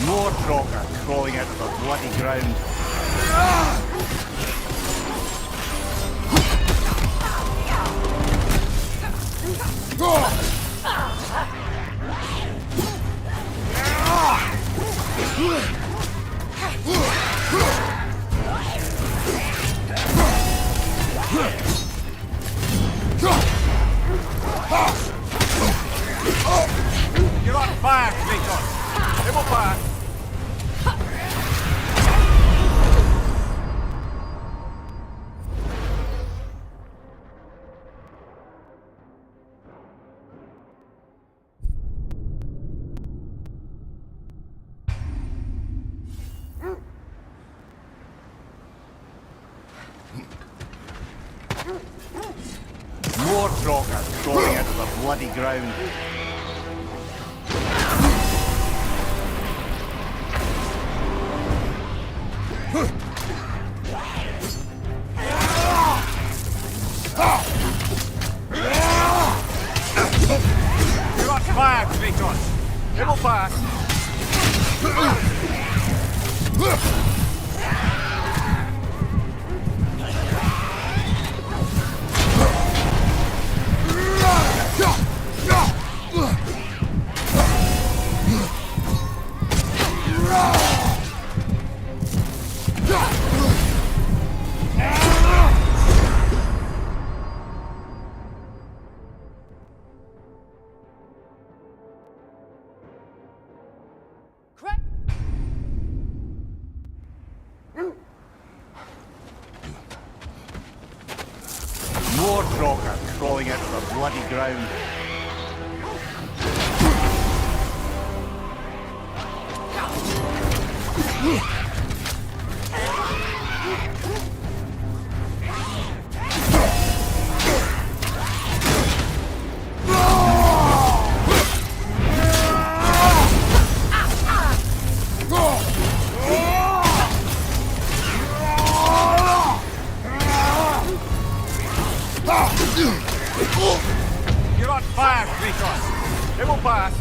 More Draugr crawling out of the bloody ground. More Troggers crawling into the bloody ground. You got fire, Kratos. It will pass. More Troggers crawling into the bloody ground. You're on fire, Kratos. It will pass.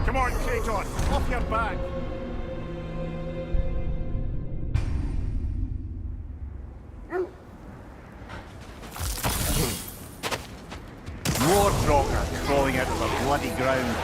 Come on, Kratos. Off your back. More Troggers crawling into the bloody ground.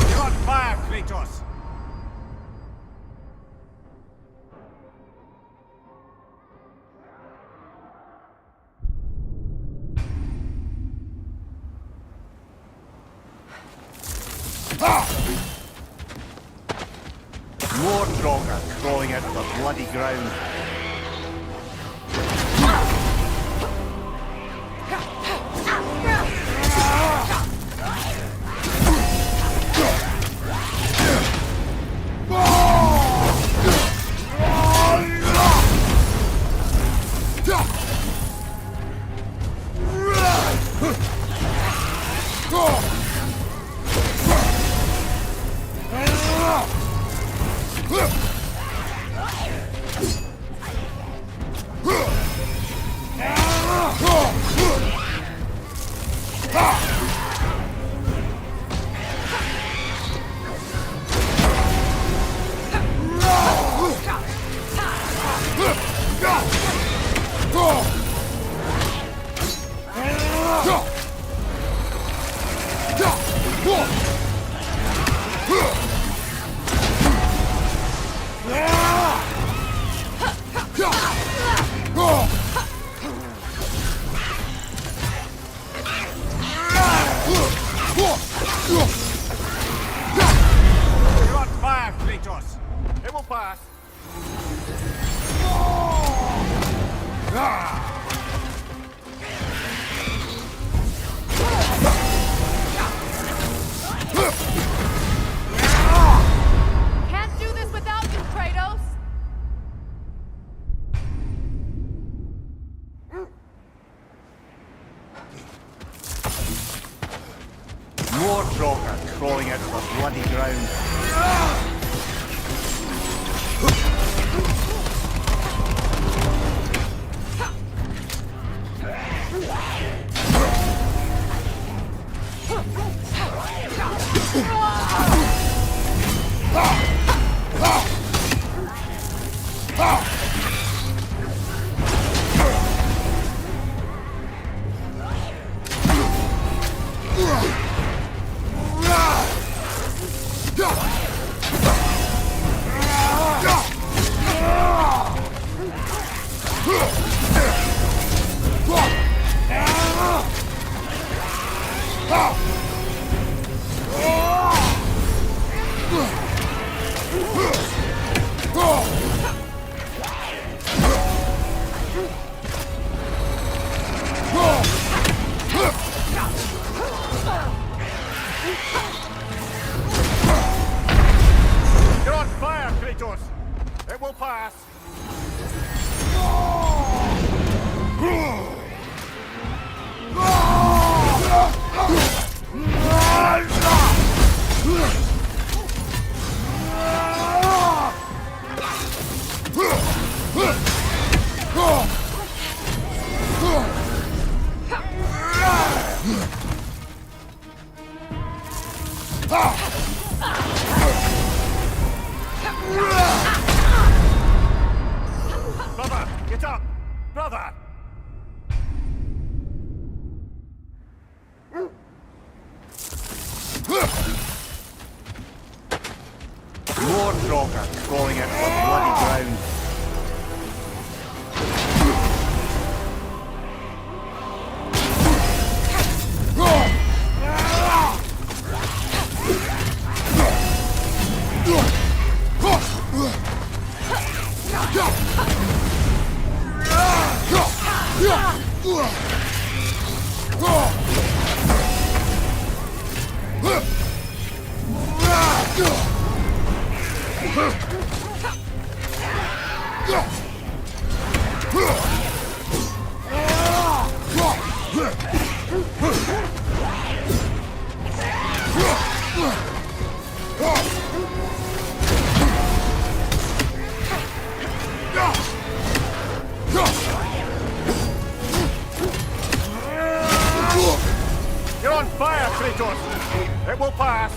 You're on fire, Kratos. More Troggers crawling into the bloody ground. Can't do this without you, Kratos! More Trocker crawling out of the bloody ground. You're on fire, Kratos! It will pass! Brother, get up! Brother! More Trocker crawling out of the bloody ground. You're on fire, Kratos! It will pass!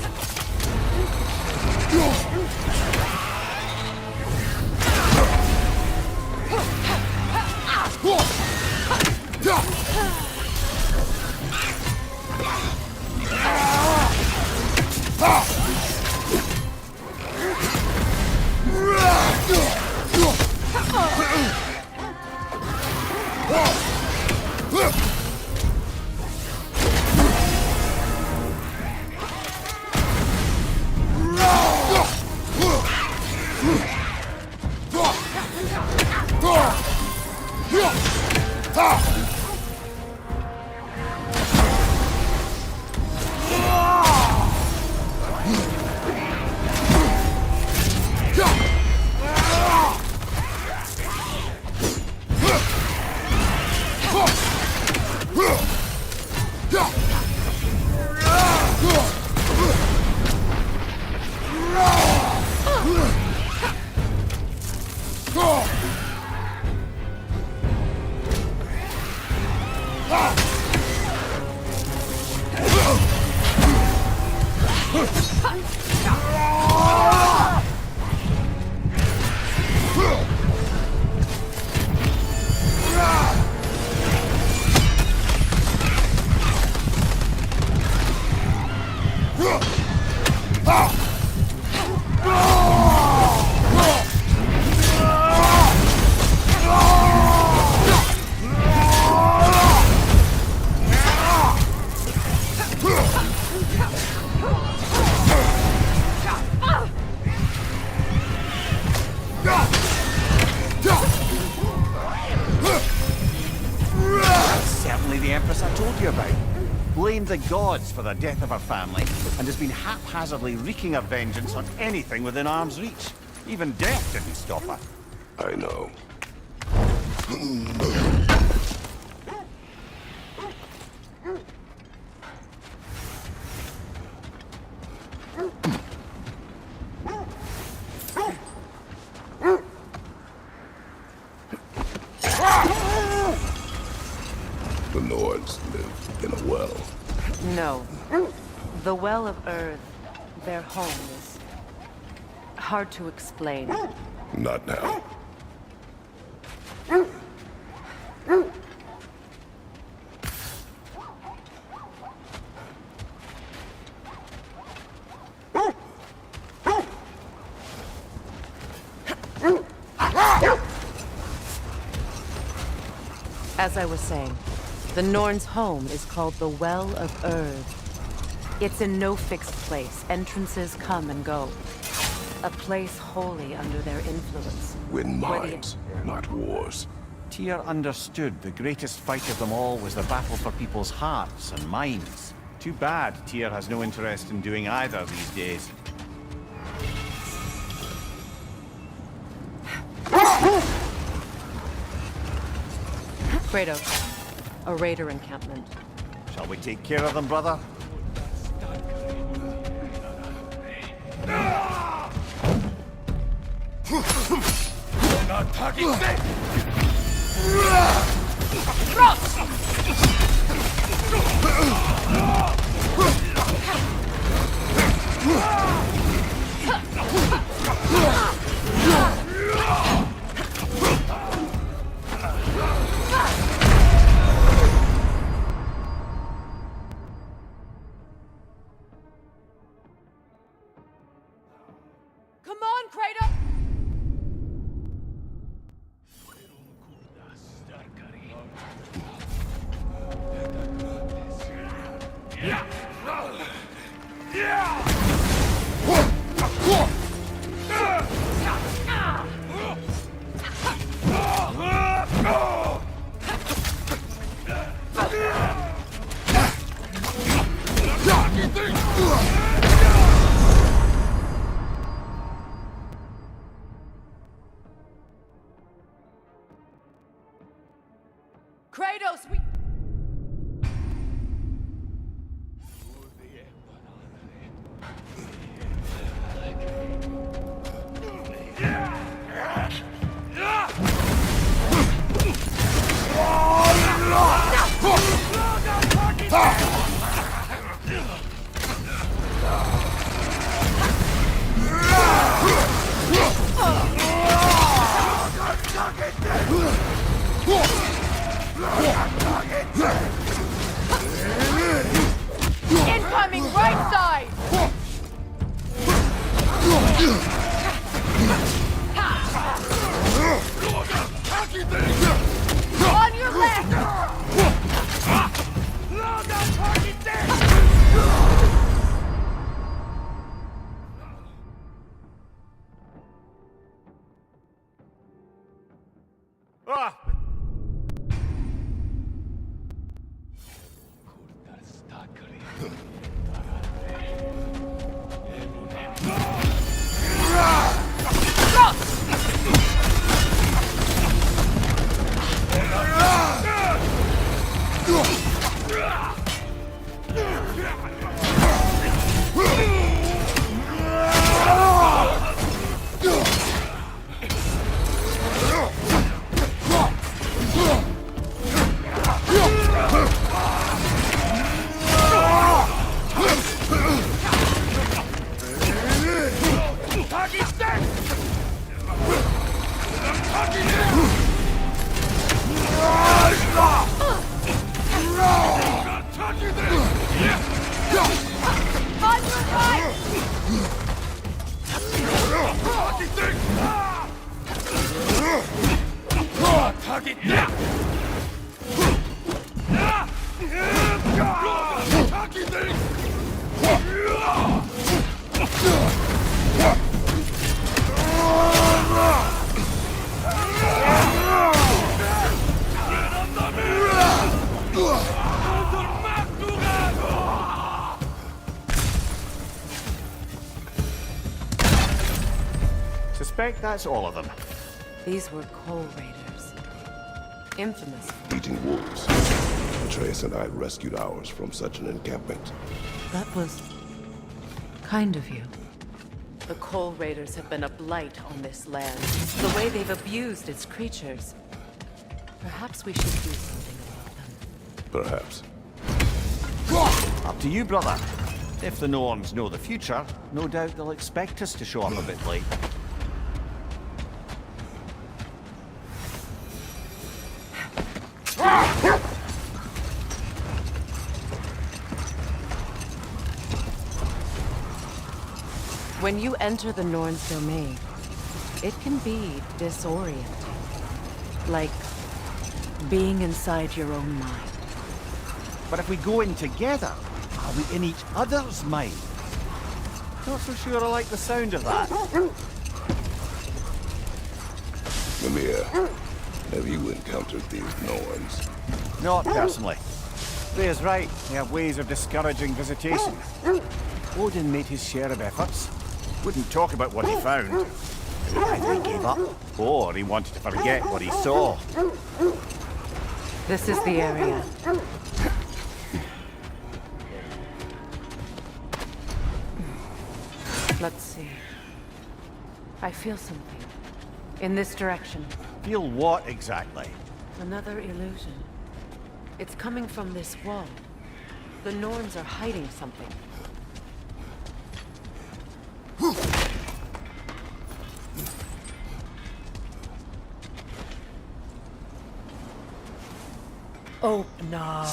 Empress I told you about. Blamed the gods for the death of her family, and has been haphazardly wreaking her vengeance on anything within arm's reach. Even death didn't stop her. I know. The Nords live in a well. No. The Well of Earth, their home, is hard to explain. Not now. As I was saying, the Norn's home is called the Well of Earth. It's in no fixed place. Entrances come and go. A place wholly under their influence. Win minds, not wars. Tyr understood the greatest fight of them all was the battle for people's hearts and minds. Too bad Tyr has no interest in doing either these days. Kratos, a raider encampment. Shall we take care of them, brother? Not talking Come on, Kratos! Kratos, we... Incoming right side! On your left! Ah! Ugh! correct, that's all of them. These were coal raiders. Infamous. Eating wolves. Atreus and I rescued ours from such an encampment. That was kind of you. The coal raiders have been a blight on this land. The way they've abused its creatures. Perhaps we should do something about them. Perhaps. Up to you, brother. If the Norns know the future, no doubt they'll expect us to show up a bit late. When you enter the Norn's domain, it can be disorienting. Like being inside your own mind. But if we go in together, are we in each other's mind? Not so sure I like the sound of that. Mimir, have you encountered these Norns? Not personally. Freya's right. They have ways of discouraging visitation. Odin made his share of efforts. Wouldn't talk about what he found. Either he gave up, or he wanted to forget what he saw. This is the area. Let's see. I feel something. In this direction. Feel what exactly? Another illusion. It's coming from this wall. The Norns are hiding something. Oh, no.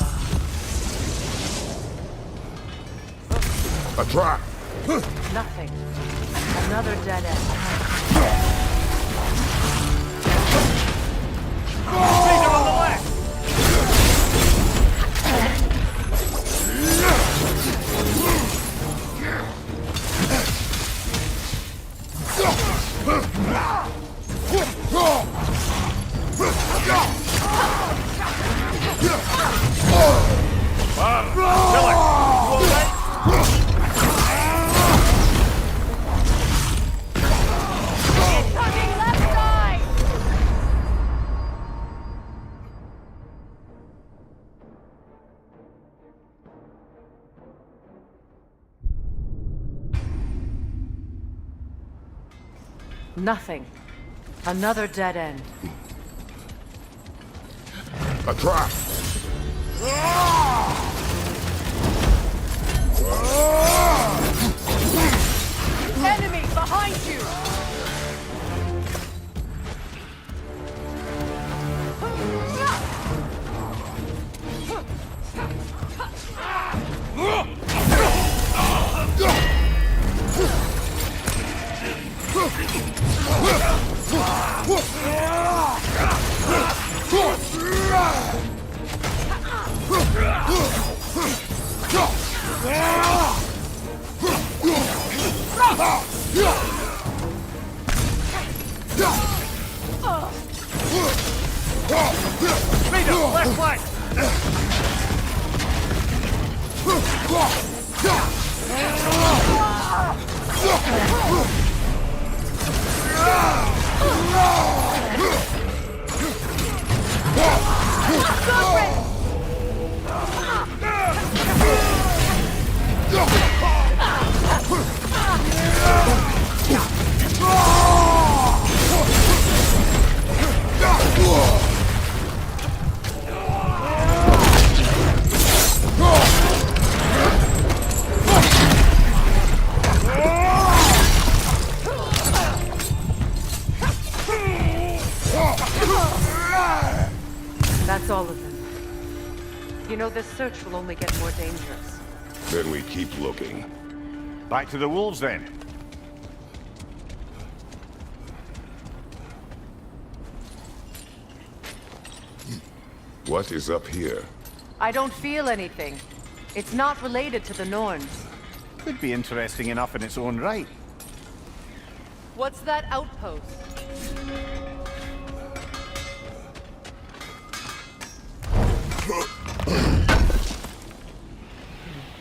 A trap! Nothing. Another dead end. Ranger on the left! Nothing. Another dead end. A trap! Enemy behind you! Left flank! That's all of them. You know, this search will only get more dangerous. Then we keep looking. Back to the wolves, then. What is up here? I don't feel anything. It's not related to the Norns. Could be interesting enough in its own right. What's that outpost?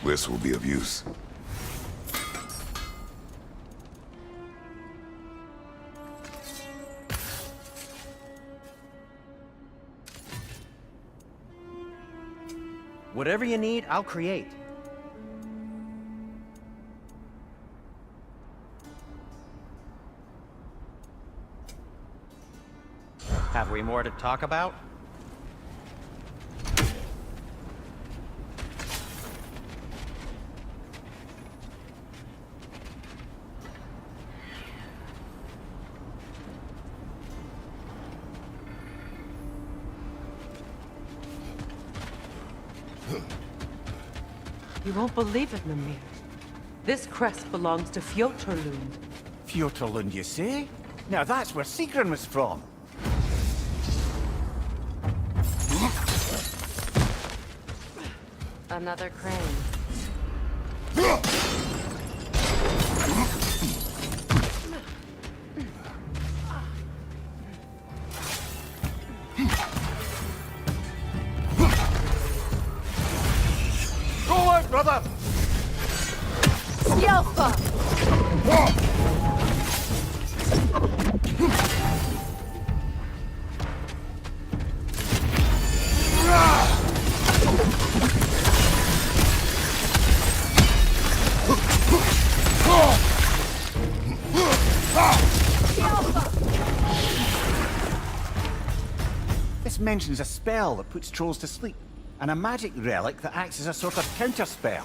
This will be of use. Whatever you need, I'll create. Have we more to talk about? You won't believe it, Mimir. This crest belongs to Fjotorlund. Fjotorlund, you say? Now that's where Sigrun was from. Another crane. Go out, brother! Skjelfa! This mentions a spell that puts trolls to sleep, and a magic relic that acts as a sort of counterspell.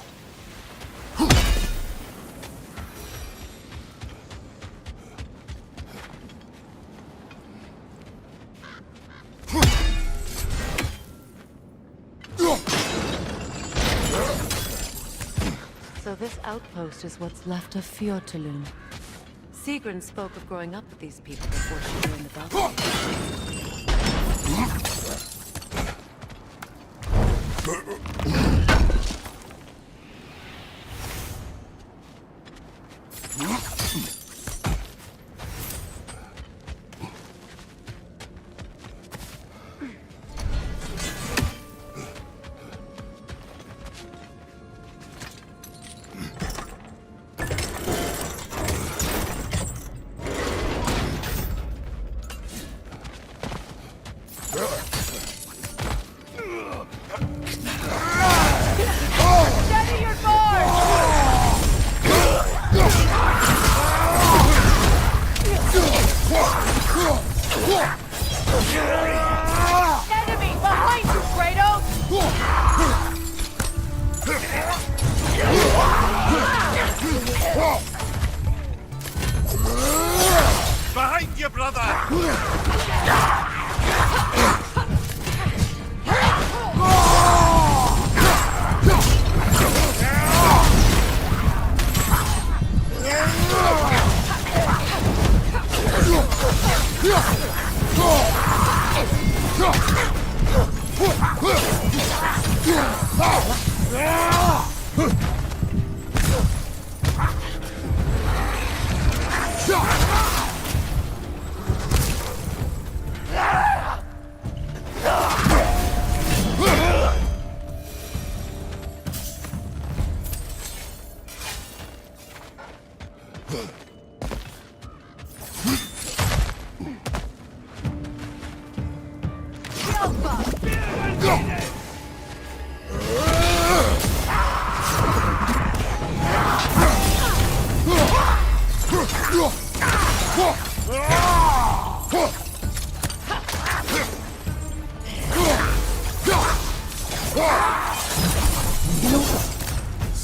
So this outpost is what's left of Fjotorlund. Sigrun spoke of growing up with these people before she joined the Valkyries. Steady your board! Enemy behind you, Kratos! Behind you, brother!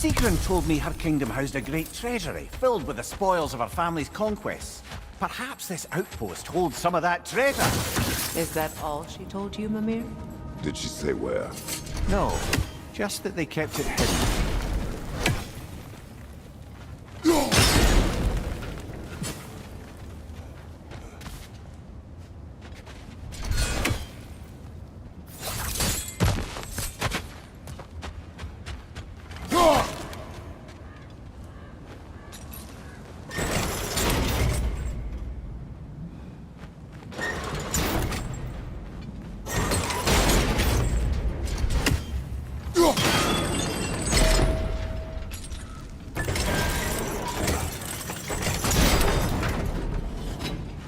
Sigrun told me her kingdom housed a great treasury, filled with the spoils of her family's conquests. Perhaps this outpost holds some of that treasure. Is that all she told you, Mimir? Did she say where? No, just that they kept it hidden.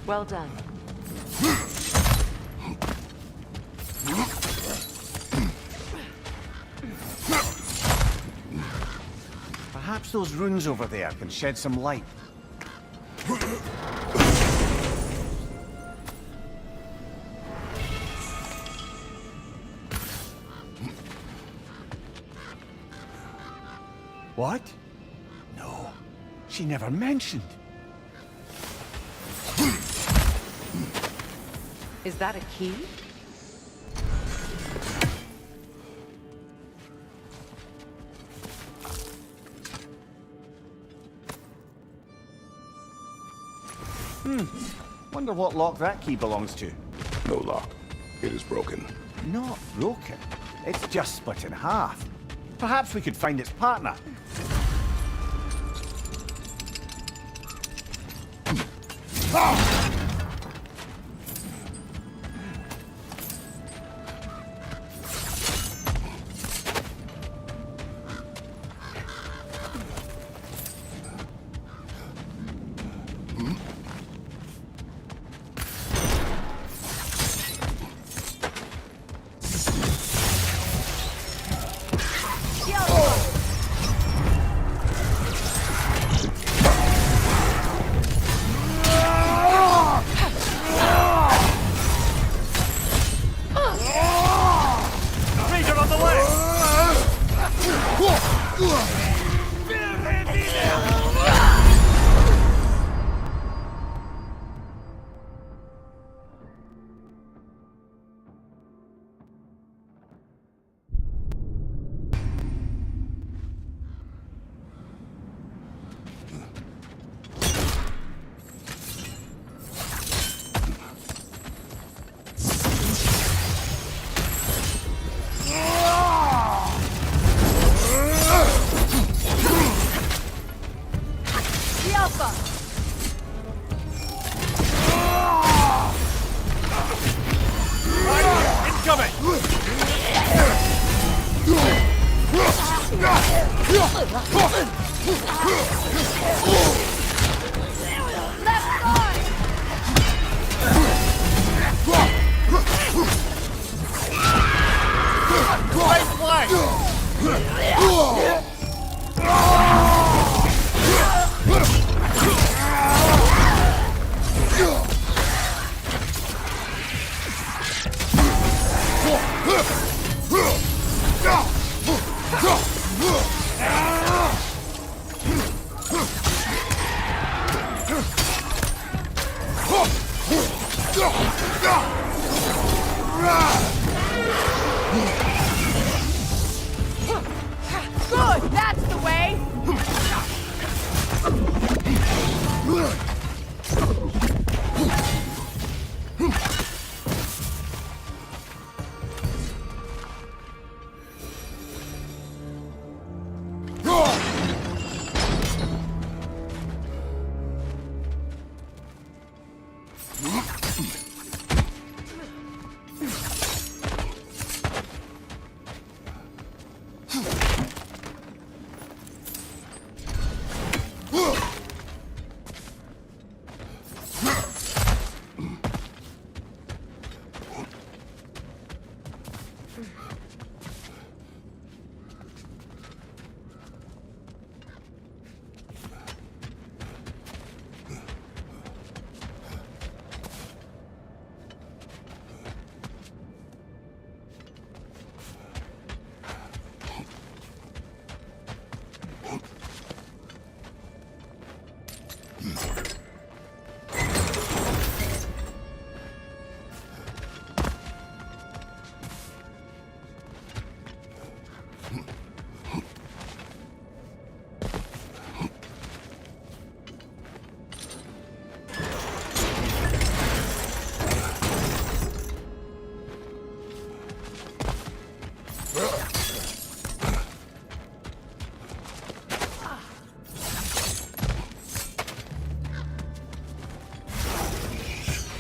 Well done. Perhaps those runes over there can shed some light. What? No, she never mentioned. Is that a key? Wonder what lock that key belongs to. No lock. It is broken. Not broken. It's just split in half. Perhaps we could find its partner. Good, that's the way!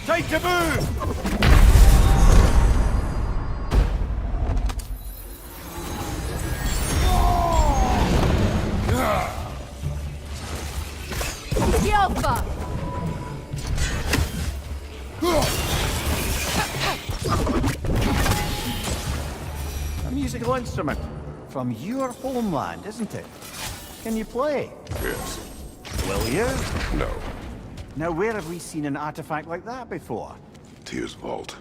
Time to move! Alpha! A musical instrument from your homeland, isn't it? Can you play? Yes. Will you? No. Now, where have we seen an artifact like that before? Tyr's vault.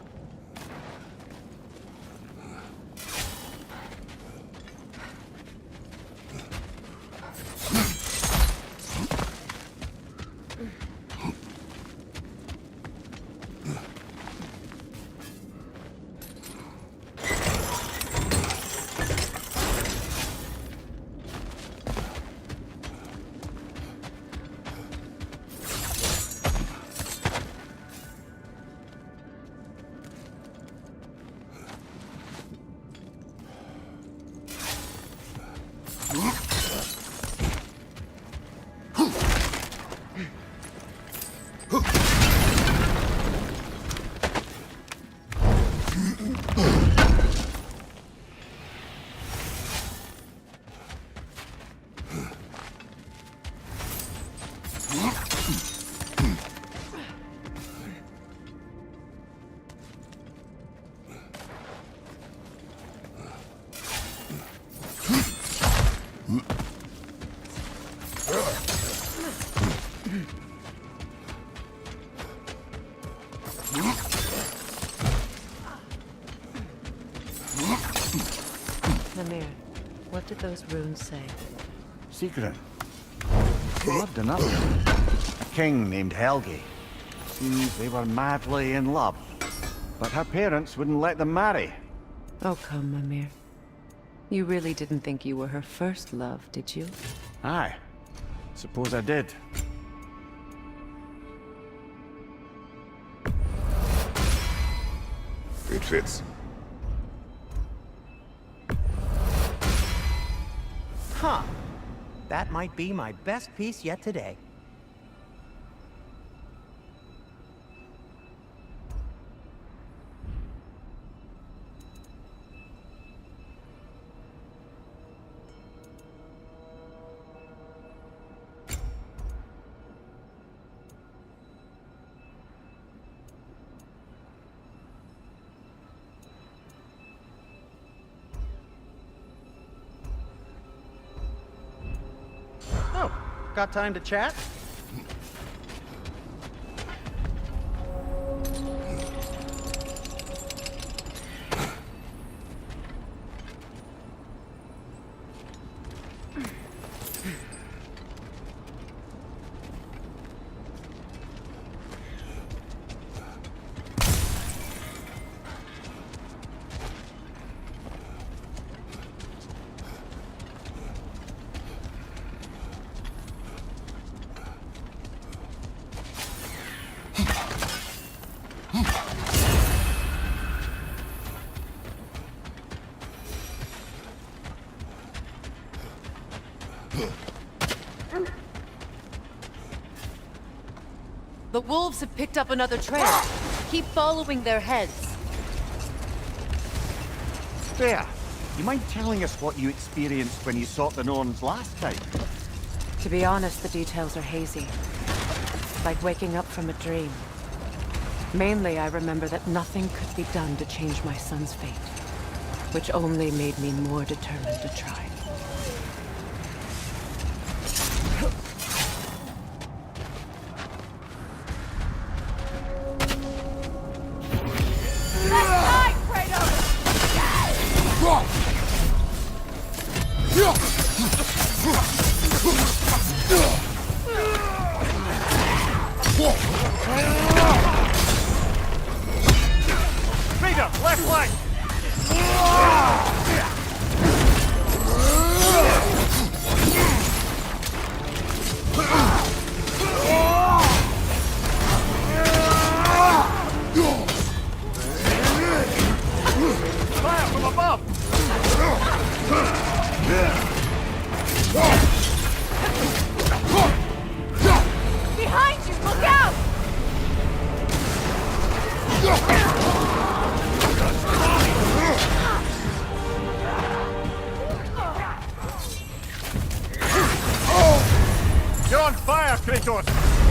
Mimir, what did those runes say? Secret. He loved another. A king named Helgi. Seems they were madly in love. But her parents wouldn't let them marry. Oh, come, Mimir. You really didn't think you were her first love, did you? Aye. Suppose I did. It fits. Huh. That might be my best piece yet today. Got time to chat? The wolves have picked up another trail. Keep following their heads. There. You mind telling us what you experienced when you sought the Norns last time? To be honest, the details are hazy. Like waking up from a dream. Mainly, I remember that nothing could be done to change my son's fate, which only made me more determined to try. Raider, left leg! Fire from above! Behind you! Look out! You're on fire, Kratos!